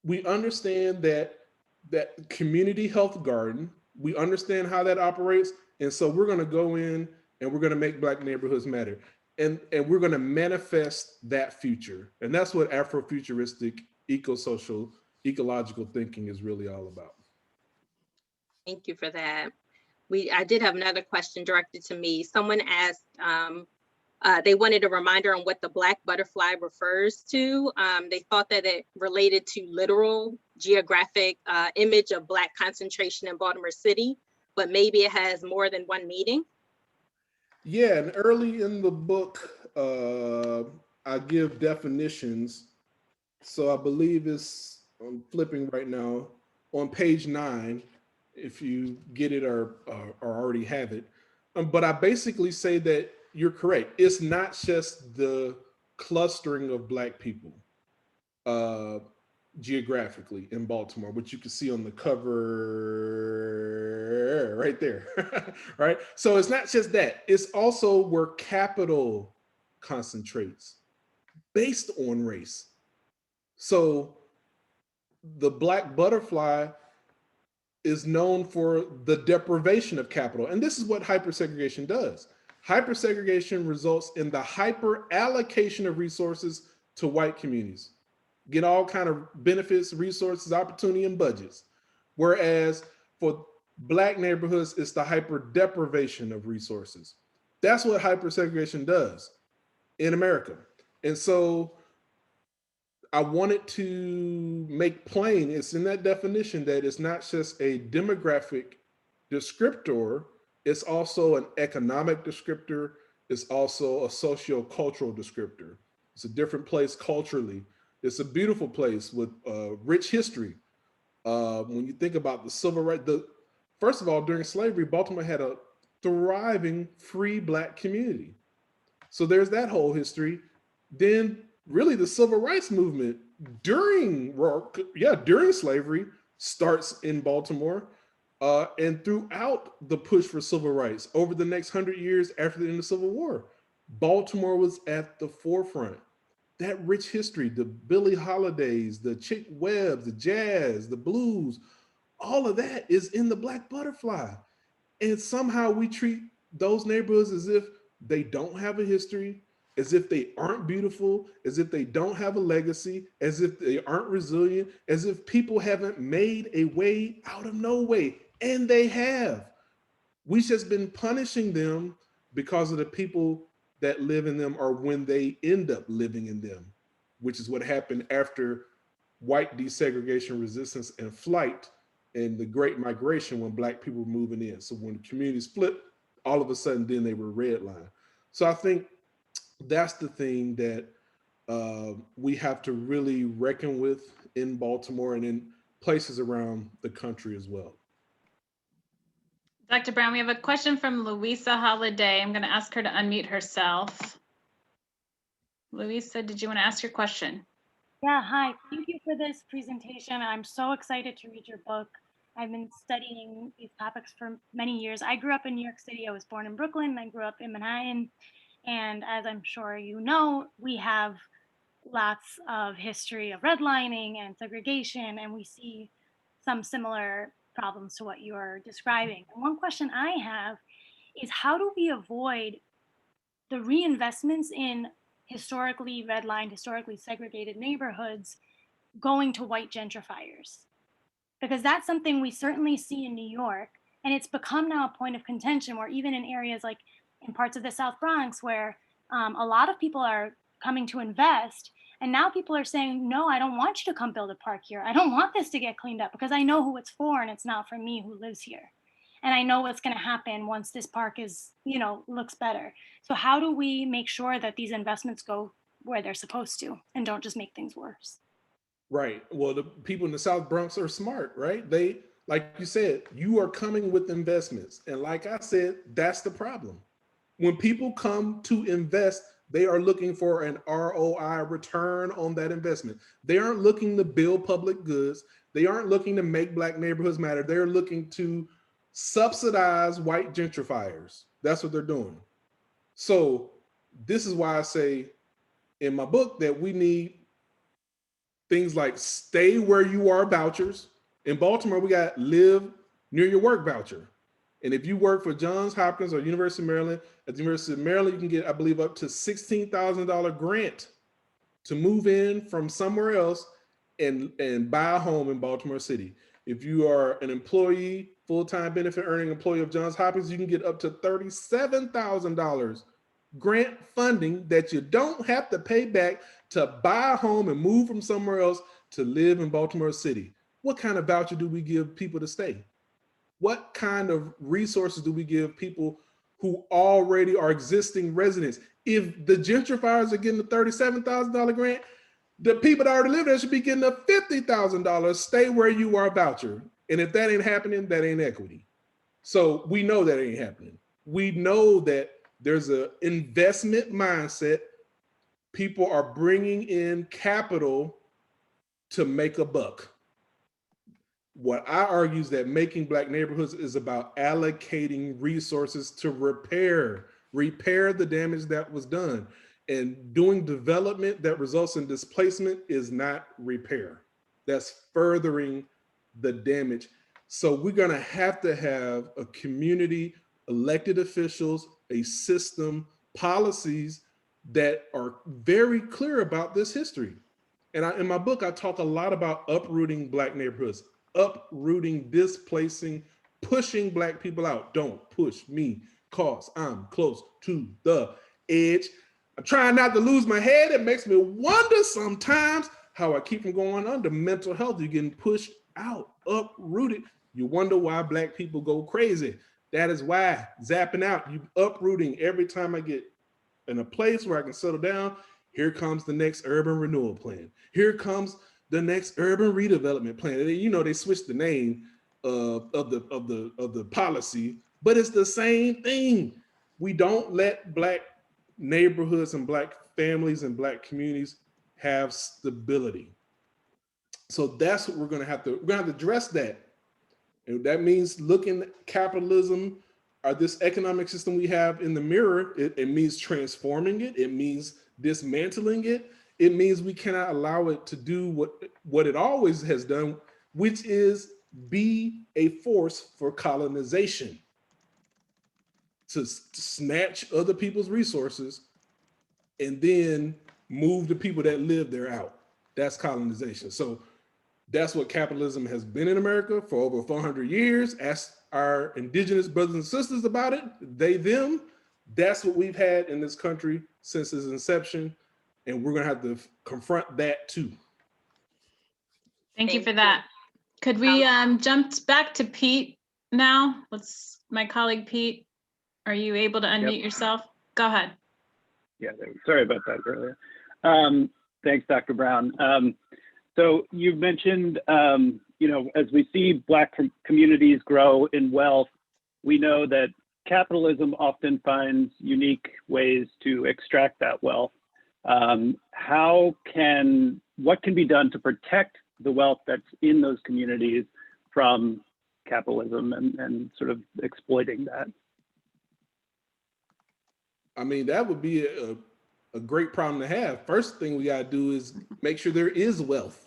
We understand that community health garden, we understand how that operates. And so we're going to go in and we're going to make Black neighborhoods matter. And we're going to manifest that future. And that's what Afrofuturistic eco-social ecological thinking is really all about. Thank you for that. I did have another question directed to me. Someone asked, they wanted a reminder on what the Black butterfly refers to. They thought that it related to literal geographic image of Black concentration in Baltimore City, but maybe it has more than one meaning. Yeah, and early in the book, I give definitions. So I believe I'm flipping right now on page 9, if you get it or already have it. But I basically say that you're correct. It's not just the clustering of Black people geographically in Baltimore, which you can see on the cover right there, right? So it's not just that. It's also where capital concentrates based on race. So the Black butterfly is known for the deprivation of capital. And this is what hypersegregation does. Hypersegregation results in the hyper allocation of resources to white communities. Get all kind of benefits, resources, opportunity, and budgets. Whereas for Black neighborhoods, it's the hyper deprivation of resources. That's what hypersegregation does in America. And so I wanted to make plain, it's in that definition that it's not just a demographic descriptor, it's also an economic descriptor, it's also a socio-cultural descriptor. It's a different place culturally. It's a beautiful place with rich history. When you think about the civil rights, first of all, during slavery, Baltimore had a thriving free Black community. So there's that whole history. Then really the civil rights movement during slavery starts in Baltimore, and throughout the push for civil rights over the next 100 years after the end of the Civil War, Baltimore was at the forefront. That rich history, the Billie Holidays, the Chick Webbs, the jazz, the blues, all of that is in the Black butterfly. And somehow we treat those neighborhoods as if they don't have a history, as if they aren't beautiful, as if they don't have a legacy, as if they aren't resilient, as if people haven't made a way out of no way. And they have. We've just been punishing them because of the people that live in them or when they end up living in them, which is what happened after white desegregation resistance and flight and the Great Migration when Black people were moving in. So when the communities flipped, all of a sudden then they were redlined. So I think that's the thing that we have to really reckon with in Baltimore and in places around the country as well. Dr. Brown, we have a question from Louisa Holiday. I'm going to ask her to unmute herself. Louisa, did you want to ask your question? Yeah, hi. Thank you for this presentation. I'm so excited to read your book. I've been studying these topics for many years. I grew up in New York City. I was born in Brooklyn. I grew up in Manhattan. And as I'm sure you know, we have lots of history of redlining and segregation, and we see some similar problems to what you're describing. And one question I have is, how do we avoid the reinvestments in historically redlined, historically segregated neighborhoods going to white gentrifiers? Because that's something we certainly see in New York, and it's become now a point of contention where even in areas like in parts of the South Bronx where a lot of people are coming to invest, and now people are saying, no, I don't want you to come build a park here. I don't want this to get cleaned up because I know who it's for and it's not for me who lives here. And I know what's going to happen once this park is, looks better. So how do we make sure that these investments go where they're supposed to and don't just make things worse? Right. Well, the people in the South Bronx are smart, right? They, like you said, you are coming with investments. And like I said, that's the problem. When people come to invest, they are looking for an ROI, return on that investment. They aren't looking to build public goods. They aren't looking to make Black neighborhoods matter. They're looking to subsidize white gentrifiers. That's what they're doing. So this is why I say in my book that we need things like stay where you are vouchers. In Baltimore, we got live near your work voucher. And if you work for Johns Hopkins or University of Maryland, at the University of Maryland, you can get, I believe, up to $16,000 grant to move in from somewhere else and buy a home in Baltimore City. If you are an employee, full-time benefit earning employee of Johns Hopkins, you can get up to $37,000 grant funding that you don't have to pay back to buy a home and move from somewhere else to live in Baltimore City. What kind of voucher do we give people to stay? What kind of resources do we give people who already are existing residents? If the gentrifiers are getting a $37,000 grant, the people that already live there should be getting a $50,000 stay where you are voucher. And if that ain't happening, that ain't equity. So we know that ain't happening. We know that there's an investment mindset. People are bringing in capital to make a buck. What I argue is that making Black neighborhoods is about allocating resources to repair the damage that was done. And doing development that results in displacement is not repair. That's furthering the damage. So we're gonna have to have a community, elected officials, a system, policies that are very clear about this history. And in my book, I talk a lot about uprooting Black neighborhoods, uprooting, displacing, pushing Black people out. Don't push me, cause I'm close to the edge. I'm trying not to lose my head. It makes me wonder sometimes how I keep from going under. Mental health, you're getting pushed out, uprooted. You wonder why Black people go crazy. That is why, zapping out, you uprooting. Every time I get in a place where I can settle down, here comes the next urban renewal plan. Here comes the next urban redevelopment plan. And you know, they switched the name of the policy, but it's the same thing. We don't let Black neighborhoods and Black families and Black communities have stability. So that's what we're gonna have to address that. And that means looking at capitalism, or this economic system we have in the mirror. It means transforming it. It means dismantling it. It means we cannot allow it to do what it always has done, which is be a force for colonization, to snatch other people's resources and then move the people that live there out. That's colonization. So that's what capitalism has been in America for over 400 years. Ask our indigenous brothers and sisters about it, they, them. That's what we've had in this country since its inception. And we're gonna have to confront that too. Thank you for that. Could we jump back to Pete now? My colleague Pete, are you able to unmute yourself? Go ahead. Yeah, sorry about that earlier. Thanks, Dr. Brown. So you mentioned, as we see Black communities grow in wealth, we know that capitalism often finds unique ways to extract that wealth. What can be done to protect the wealth that's in those communities from capitalism and sort of exploiting that? I mean, that would be a great problem to have. First thing we gotta do is make sure there is wealth.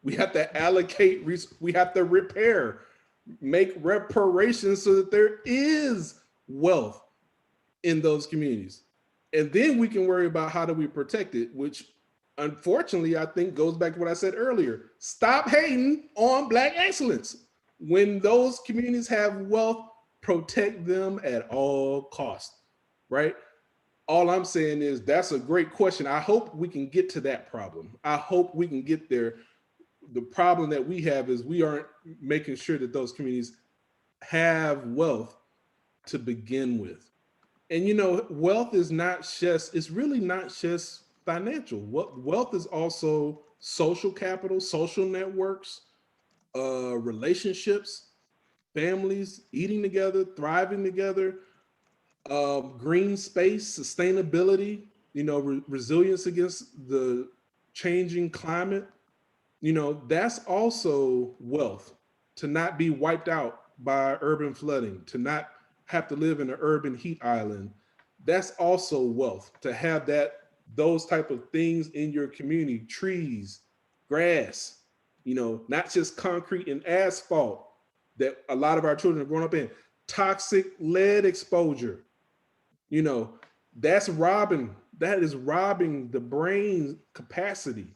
We have to allocate, we have to repair, make reparations so that there is wealth in those communities. And then we can worry about how do we protect it, which unfortunately I think goes back to what I said earlier. Stop hating on Black excellence. When those communities have wealth, protect them at all costs, right? All I'm saying is that's a great question. I hope we can get to that problem. I hope we can get there. The problem that we have is we aren't making sure that those communities have wealth to begin with. And you know, wealth is not just, it's really not just financial. Wealth is also social capital, social networks, relationships, families eating together, thriving together, green space, sustainability, you know, resilience against the changing climate. You know, that's also wealth. To not be wiped out by urban flooding, to not have to live in an urban heat island, that's also wealth. To have those type of things in your community, trees, grass, you know, not just concrete and asphalt that a lot of our children are growing up in, toxic lead exposure, you know, that is robbing the brain capacity,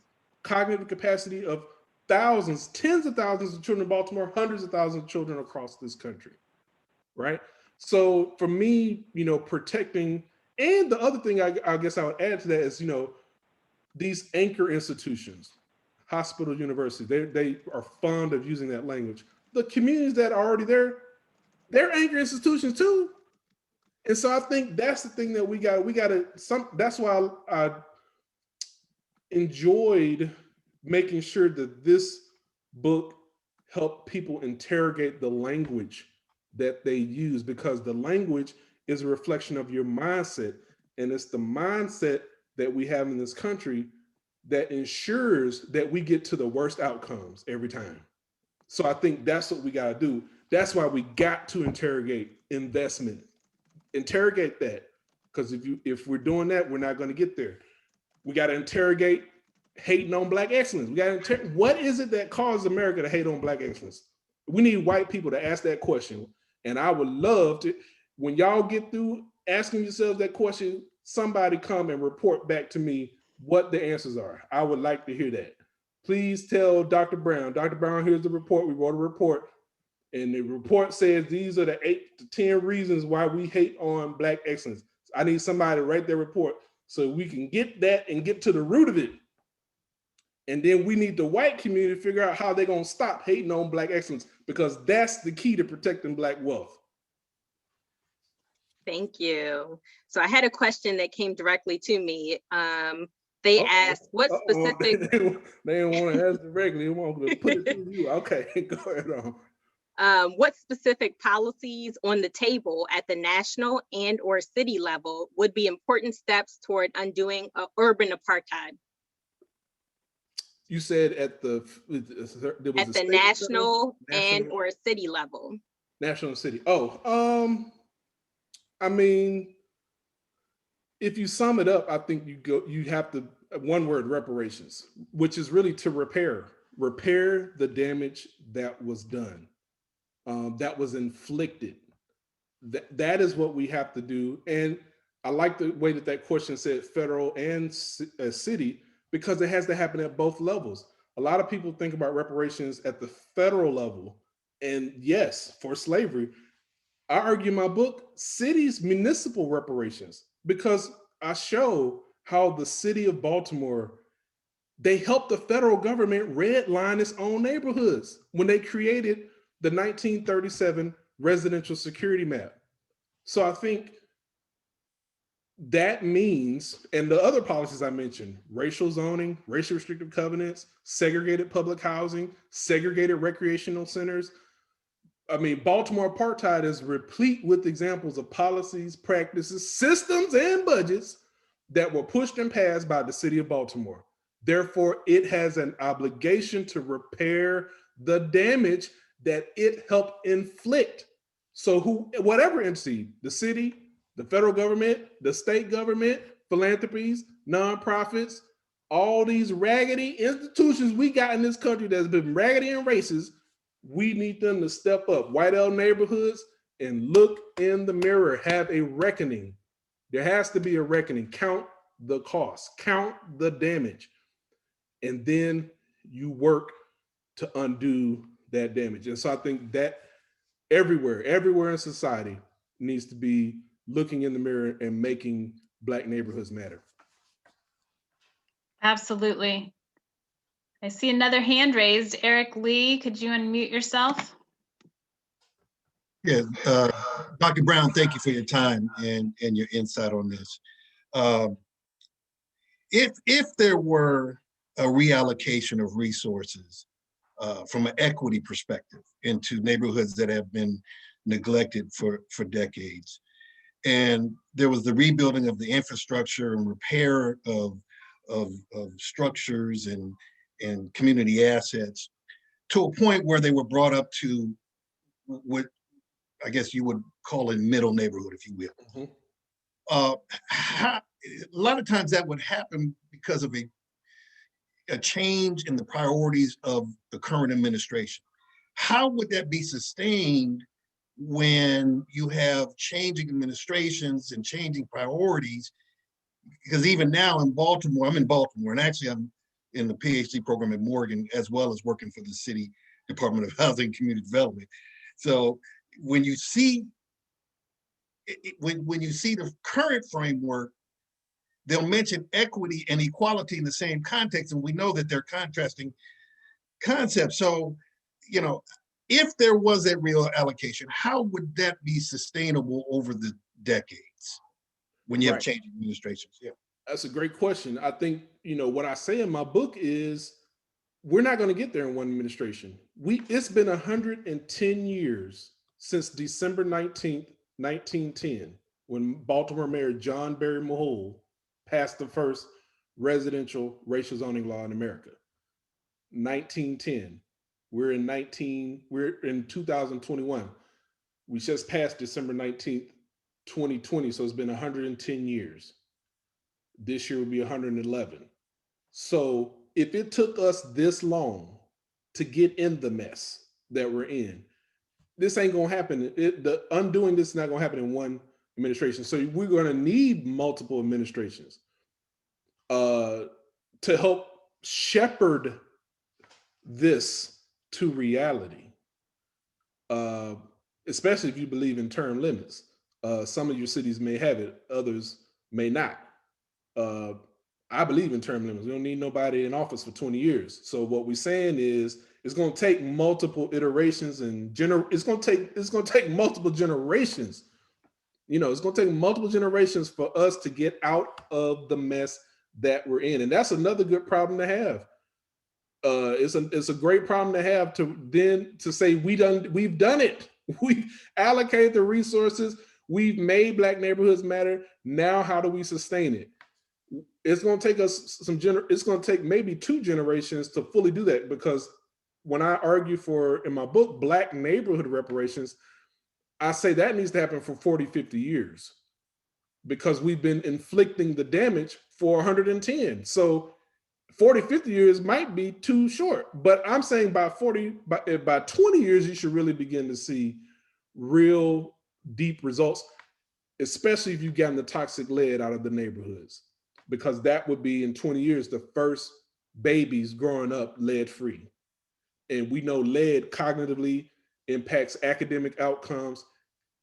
cognitive capacity of thousands, tens of thousands of children in Baltimore, hundreds of thousands of children across this country, right? So for me, you know, protecting, and the other thing I guess I would add to that is, you know, these anchor institutions, hospital, university, they are fond of using that language. The communities that are already there, they're anchor institutions too. And so I think that's the thing that we gotta, that's why I enjoyed making sure that this book helped people interrogate the language that they use, because the language is a reflection of your mindset. And it's the mindset that we have in this country that ensures that we get to the worst outcomes every time. So I think that's what we got to do. That's why we got to interrogate investment. Interrogate that, because if we're doing that, we're not going to get there. We got to interrogate hating on Black excellence. We got to what is it that causes America to hate on Black excellence? We need white people to ask that question. And I would love to, when y'all get through asking yourselves that question, somebody come and report back to me what the answers are. I would like to hear that. Please tell Dr. Brown. Dr. Brown, here's the report. We wrote a report. And the report says these are the 8 to 10 reasons why we hate on Black excellence. I need somebody to write their report so we can get that and get to the root of it. And then we need the white community to figure out how they're going to stop hating on Black excellence, because that's the key to protecting Black wealth. Thank you. So I had a question that came directly to me. They asked what specific... They didn't want to ask directly. They want to put it to you. Okay, go ahead on. What specific policies on the table at the national and or city level would be important steps toward undoing urban apartheid? You said at the national and or city level. National and city. Oh, I mean, if you sum it up, I think you have to, one word, reparations, which is really to repair the damage that was done, that was inflicted. That is what we have to do. And I like the way that question said federal and city, because it has to happen at both levels. A lot of people think about reparations at the federal level, and yes, for slavery. I argue in my book, cities, municipal reparations, because I show how the city of Baltimore, they helped the federal government redline its own neighborhoods when they created the 1937 residential security map. So I think that means, and the other policies I mentioned, racial zoning, racial restrictive covenants, segregated public housing, segregated recreational centers. I mean, Baltimore apartheid is replete with examples of policies, practices, systems, and budgets that were pushed and passed by the city of Baltimore. Therefore, it has an obligation to repair the damage that it helped inflict. So whatever entity, the city, the federal government, the state government, philanthropies, nonprofits, all these raggedy institutions we got in this country that's been raggedy and racist, we need them to step up. White-owned neighborhoods and look in the mirror, have a reckoning. There has to be a reckoning. Count the cost, count the damage, and then you work to undo that damage. And so I think that everywhere in society needs to be looking in the mirror and making Black neighborhoods matter. Absolutely. I see another hand raised. Eric Lee, could you unmute yourself? Yeah, Dr. Brown, thank you for your time and your insight on this. If there were a reallocation of resources from an equity perspective into neighborhoods that have been neglected for decades, and there was the rebuilding of the infrastructure and repair of structures and community assets to a point where they were brought up to what I guess you would call a middle neighborhood, if you will. A lot of times that would happen because of a change in the priorities of the current administration. How would that be sustained when you have changing administrations and changing priorities? Because even now in Baltimore, I'm in Baltimore, and actually I'm in the PhD program at Morgan, as well as working for the City Department of Housing and Community Development. So when you see when you see the current framework, they'll mention equity and equality in the same context, and we know that they're contrasting concepts. So, you know, if there was a real allocation, how would that be sustainable over the decades when you have changing administrations? Yeah, that's a great question. I think, you know, what I say in my book is we're not going to get there in one administration. It's been 110 years since December 19th, 1910, when Baltimore Mayor John Barry Mahol passed the first residential racial zoning law in America. 1910. We're in 2021. We just passed December 19th, 2020. So it's been 110 years. This year will be 111. So if it took us this long to get in the mess that we're in, this ain't gonna happen. The undoing this is not gonna happen in one administration. So we're gonna need multiple administrations to help shepherd this to reality. Especially if you believe in term limits. Some of your cities may have it, others may not. I believe in term limits. We don't need nobody in office for 20 years. So what we're saying is it's going to take multiple iterations and it's going to take multiple generations. You know, it's going to take multiple generations for us to get out of the mess that we're in. And that's another good problem to have. It's a great problem to have to say we've done it. We've allocated the resources. We've made Black neighborhoods matter. Now, how do we sustain it? It's going to take us it's going to take maybe 2 generations to fully do that, because when I argue for, in my book, Black neighborhood reparations, I say that needs to happen for 40, 50 years because we've been inflicting the damage for 110. So 40, 50 years might be too short, but I'm saying by 20 years, you should really begin to see real deep results, especially if you've gotten the toxic lead out of the neighborhoods, because that would be in 20 years, the first babies growing up lead free. And we know lead cognitively impacts academic outcomes,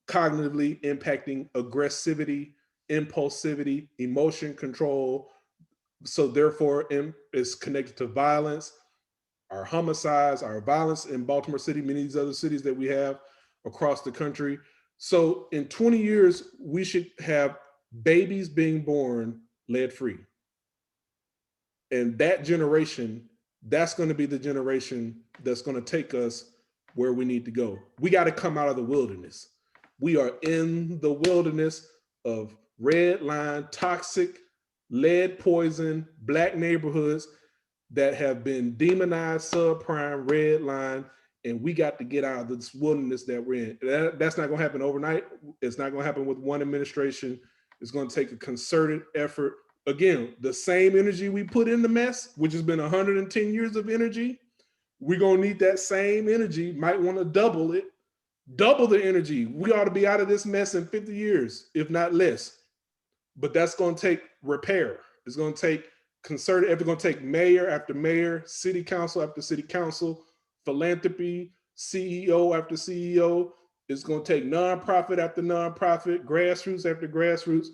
cognitively impacting aggressivity, impulsivity, emotion control. So therefore, it's connected to violence, our homicides, our violence in Baltimore City, many of these other cities that we have across the country. So in 20 years, we should have babies being born lead-free. And that generation, that's going to be the generation that's going to take us where we need to go. We got to come out of the wilderness. We are in the wilderness of red line, toxic, lead poison, Black neighborhoods that have been demonized, subprime, red line, and we got to get out of this wilderness that we're in. That's not going to happen overnight. It's not going to happen with one administration. It's going to take a concerted effort. Again, the same energy we put in the mess, which has been 110 years of energy, we're going to need that same energy. Might want to double it, double the energy. We ought to be out of this mess in 50 years, if not less. But that's going to take repair. It's going to take concerted effort. It's going to take mayor after mayor, city council after city council, philanthropy, CEO after CEO. It's going to take nonprofit after nonprofit, grassroots after grassroots.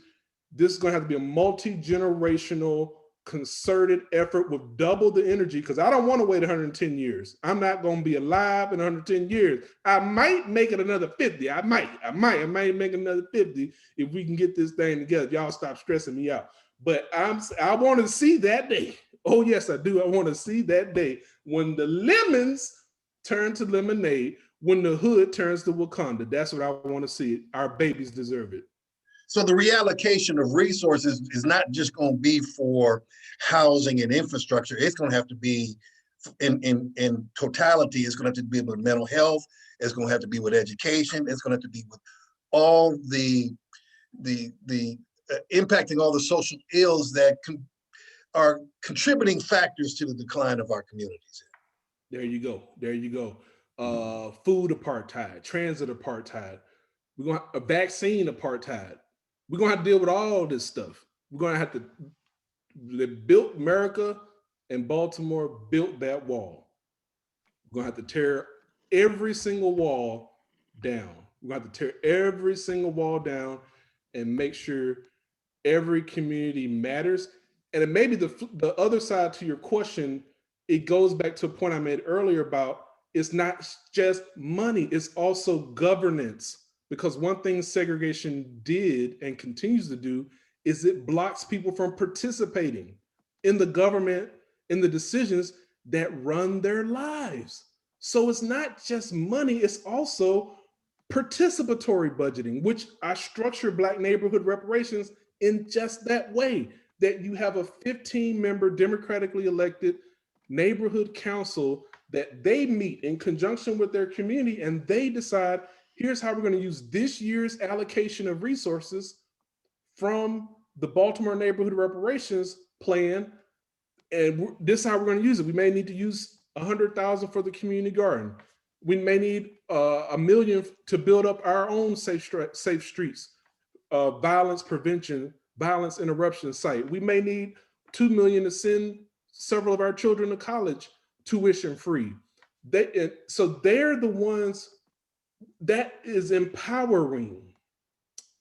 This is going to have to be a multi-generational concerted effort with double the energy, because I don't want to wait 110 years. I'm not going to be alive in 110 years. I might make it another 50. I might make another 50 if we can get this thing together. Y'all stop stressing me out. But I want to see that day. Oh yes, I do. I want to see that day when the lemons turn to lemonade, when the hood turns to Wakanda. That's what I want to see. Our babies deserve it. So the reallocation of resources is not just going to be for housing and infrastructure. It's going to have to be in totality. It's going to have to be with mental health. It's going to have to be with education. It's going to have to be with all the impacting all the social ills that are contributing factors to the decline of our communities. There you go. There you go. Food apartheid, transit apartheid. We're going to have a vaccine apartheid. We're going to have to deal with all this stuff. We're going to have to, they built America and Baltimore built that wall. We're going to have to tear every single wall down. We're going to have to tear every single wall down and make sure every community matters. And it may be the other side to your question, it goes back to a point I made earlier about it's not just money, it's also governance. Because one thing segregation did and continues to do is it blocks people from participating in the government, in the decisions that run their lives. So it's not just money, it's also participatory budgeting, which I structure Black neighborhood reparations in just that way, that you have a 15-member democratically elected neighborhood council that they meet in conjunction with their community and they decide, here's how we're going to use this year's allocation of resources from the Baltimore Neighborhood Reparations Plan, and this is how we're going to use it. We may need to use $100,000 for the community garden. We may need $1 million to build up our own safe streets, violence prevention, violence interruption site. We may need $2 million to send several of our children to college tuition free. So they're the ones that is empowering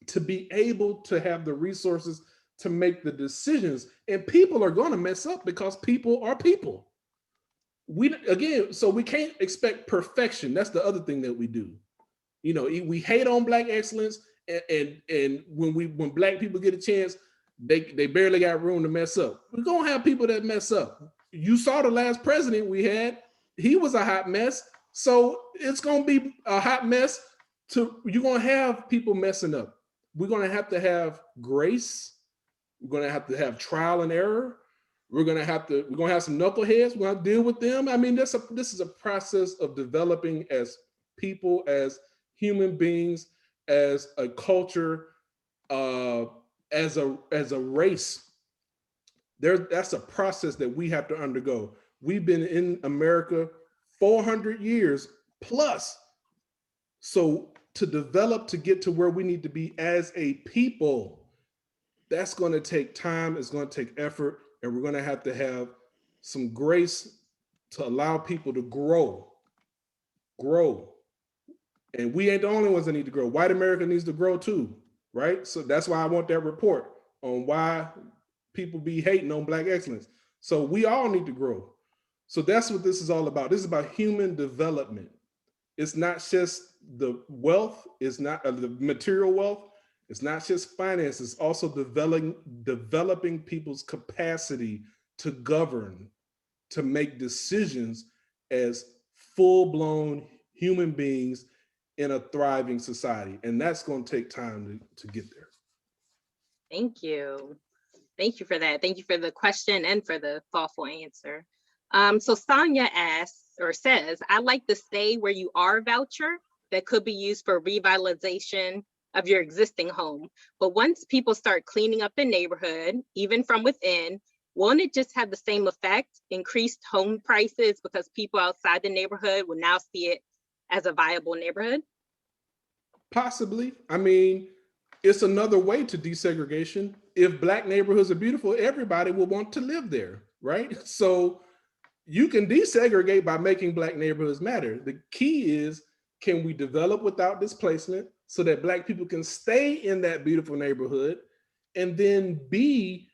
to be able to have the resources to make the decisions. And people are going to mess up because people are people. So we can't expect perfection. That's the other thing that we do. You know, we hate on Black excellence, and when Black people get a chance, they barely got room to mess up. We're gonna have people that mess up. You saw the last president we had; he was a hot mess. So it's gonna be a hot mess. You're gonna have people messing up. We're gonna have grace. We're gonna have trial and error. We're gonna have some knuckleheads. We're gonna deal with them. I mean, this is a process of developing as people, as human beings, as a culture, as a race. That's a process that we have to undergo. We've been in America 400 years plus. So to develop to get to where we need to be as a people, that's going to take time, it's going to take effort, and we're going to have some grace to allow people to grow. And we ain't the only ones that need to grow. White America needs to grow too, right? So that's why I want that report on why people be hating on Black excellence. So we all need to grow. So that's what this is all about. This is about human development. It's not just the wealth, it's not the material wealth, it's not just finance, it's also developing people's capacity to govern, to make decisions as full-blown human beings in a thriving society. And that's going to take time to get there. Thank you. Thank you for that. Thank you for the question and for the thoughtful answer. So Sonia asks or says, I like the stay where you are voucher that could be used for revitalization of your existing home. But once people start cleaning up the neighborhood, even from within, won't it just have the same effect, increased home prices because people outside the neighborhood will now see it as a viable neighborhood? Possibly. I mean, it's another way to desegregation. If Black neighborhoods are beautiful, everybody will want to live there, right? So you can desegregate by making Black neighborhoods matter. The key is, can we develop without displacement so that Black people can stay in that beautiful neighborhood and then be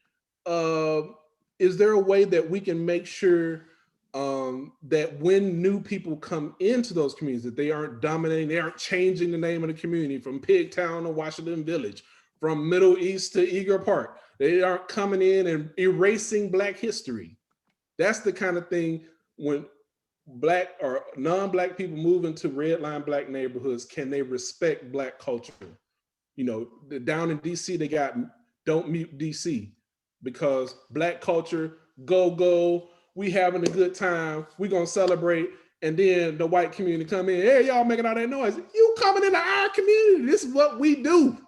is there a way that we can make sure that when new people come into those communities, that they aren't dominating, they aren't changing the name of the community from Pigtown to Washington Village, from Middle East to Eager Park. They aren't coming in and erasing Black history. That's the kind of thing when Black or non-Black people move into redline Black neighborhoods, can they respect Black culture? You know, down in DC, they got Don't Mute DC, because Black culture, go, we having a good time, we gonna celebrate, and then the white community come in, hey, y'all making all that noise. You coming into our community, this is what we do.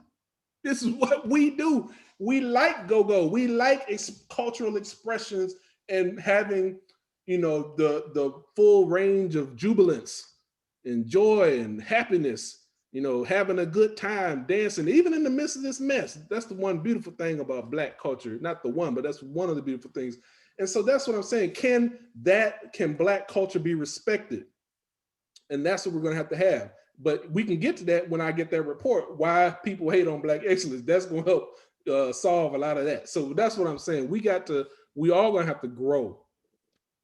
This is what we do. We like go. We like cultural expressions and having, you know, the full range of jubilance and joy and happiness, you know, having a good time, dancing, even in the midst of this mess. That's the one beautiful thing about Black culture. Not the one, but that's one of the beautiful things. And so that's what I'm saying. Can Black culture be respected? And that's what we're going to have. But we can get to that when I get that report, why people hate on Black excellence. That's going to help solve a lot of that. So that's what I'm saying. We all going to have to grow.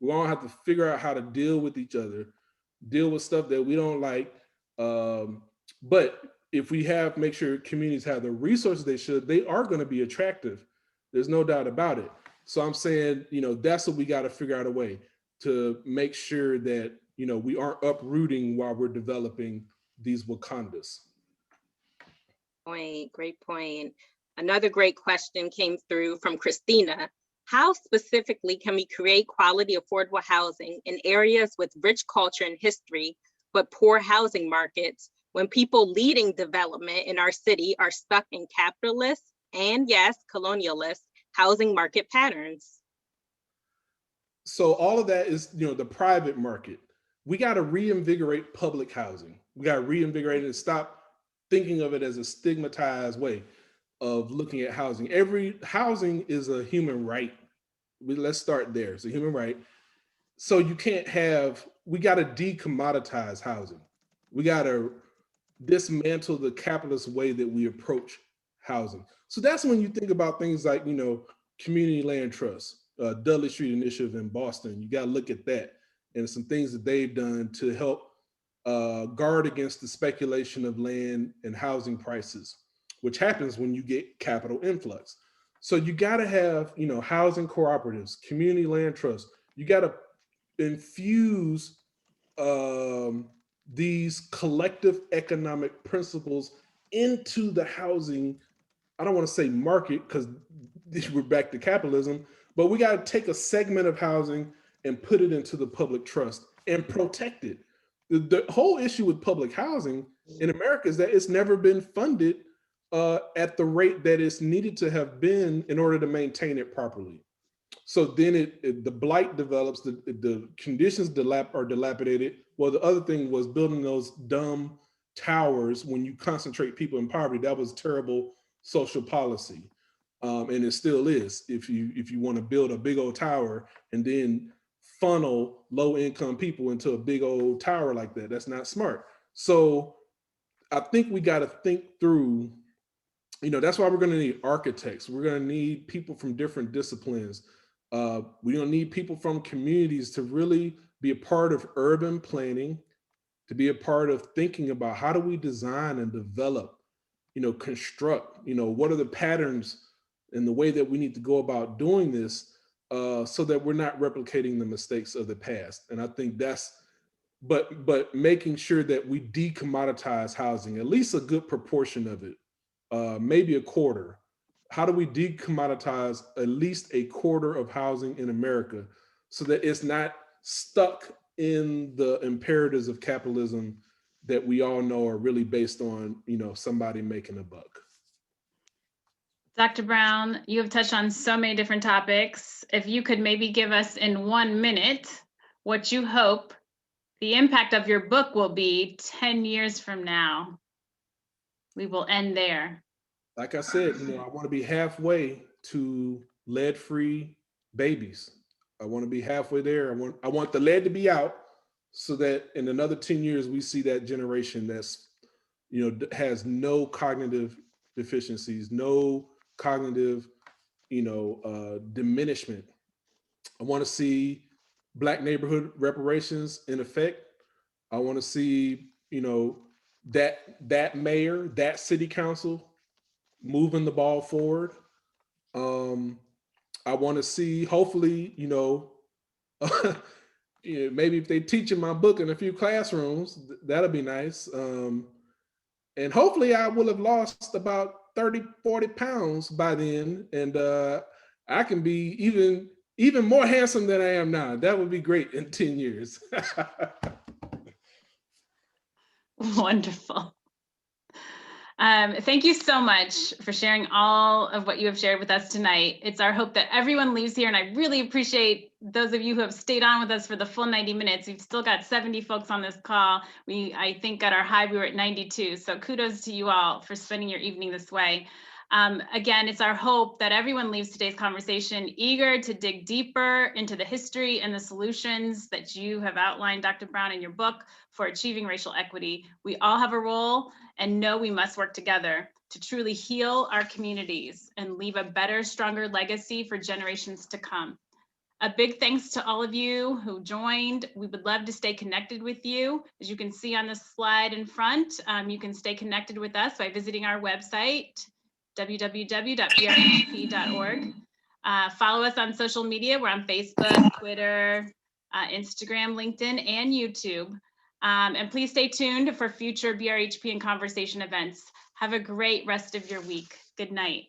We all have to figure out how to deal with each other, deal with stuff that we don't like. But if we make sure communities have the resources they are going to be attractive. There's no doubt about it. So I'm saying, you know, that's what we got to figure out a way to make sure that, you know, we aren't uprooting while we're developing these Wakandas. Great point. Another great question came through from Christina. How specifically can we create quality, affordable housing in areas with rich culture and history, but poor housing markets, when people leading development in our city are stuck in capitalist and, yes, colonialist housing market patterns? So all of that is, you know, the private market. We got to reinvigorate public housing. We got to reinvigorate it and stop thinking of it as a stigmatized way of looking at housing. Every housing is a human right. Let's start there. It's a human right. So we got to decommoditize housing. We got to dismantle the capitalist way that we approach housing. So that's when you think about things like, you know, community land trust, Dudley Street Initiative in Boston. You got to look at that and some things that they've done to help guard against the speculation of land and housing prices, which happens when you get capital influx. So you got to have, you know, housing cooperatives, community land trust. You got to infuse these collective economic principles into the housing. I don't want to say market because we're back to capitalism, but we got to take a segment of housing and put it into the public trust and protect it. The whole issue with public housing in America is that it's never been funded at the rate that it's needed to have been in order to maintain it properly. So then the blight develops, the conditions are dilapidated. Well, the other thing was building those dumb towers when you concentrate people in poverty. That was terrible social policy. And it still is. If you want to build a big old tower and then funnel low income people into a big old tower like that, that's not smart. So I think we got to think through, you know, that's why we're going to need architects. We're going to need people from different disciplines. We're going to need people from communities to really be a part of urban planning, to be a part of thinking about how do we design and develop, you know, construct, you know, what are the patterns and the way that we need to go about doing this so that we're not replicating the mistakes of the past. And I think but making sure that we decommoditize housing, at least a good proportion of it, maybe a quarter. How do we decommoditize at least a quarter of housing in America so that it's not stuck in the imperatives of capitalism that we all know are really based on, you know, somebody making a buck? Dr. Brown, you have touched on so many different topics. If you could maybe give us in 1 minute what you hope the impact of your book will be 10 years from now. We will end there. Like I said, you know, I want to be halfway to lead-free babies. I want to be halfway there. I want the lead to be out so that in another 10 years, we see that generation that's, you know, has no cognitive deficiencies, no cognitive, you know, diminishment I want to see Black neighborhood reparations in effect. I want to see, that mayor, that city council moving the ball forward. I want to see, hopefully, maybe if they teach in my book in a few classrooms, that'll be nice. And hopefully I will have lost about 30, 40 pounds by then. And I can be even more handsome than I am now. That would be great in 10 years. Wonderful. Thank you so much for sharing all of what you have shared with us tonight. It's our hope that everyone leaves here, and I really appreciate those of you who have stayed on with us for the full 90 minutes. We've still got 70 folks on this call. I think at our high, we were at 92. So kudos to you all for spending your evening this way. Again, it's our hope that everyone leaves today's conversation eager to dig deeper into the history and the solutions that you have outlined, Dr. Brown, in your book for achieving racial equity. We all have a role, and know we must work together to truly heal our communities and leave a better, stronger legacy for generations to come. A big thanks to all of you who joined. We would love to stay connected with you. As you can see on the slide in front, you can stay connected with us by visiting our website, www.brhp.org. Follow us on social media. We're on Facebook, Twitter, Instagram, LinkedIn, and YouTube. And please stay tuned for future BRHP and conversation events. Have a great rest of your week. Good night.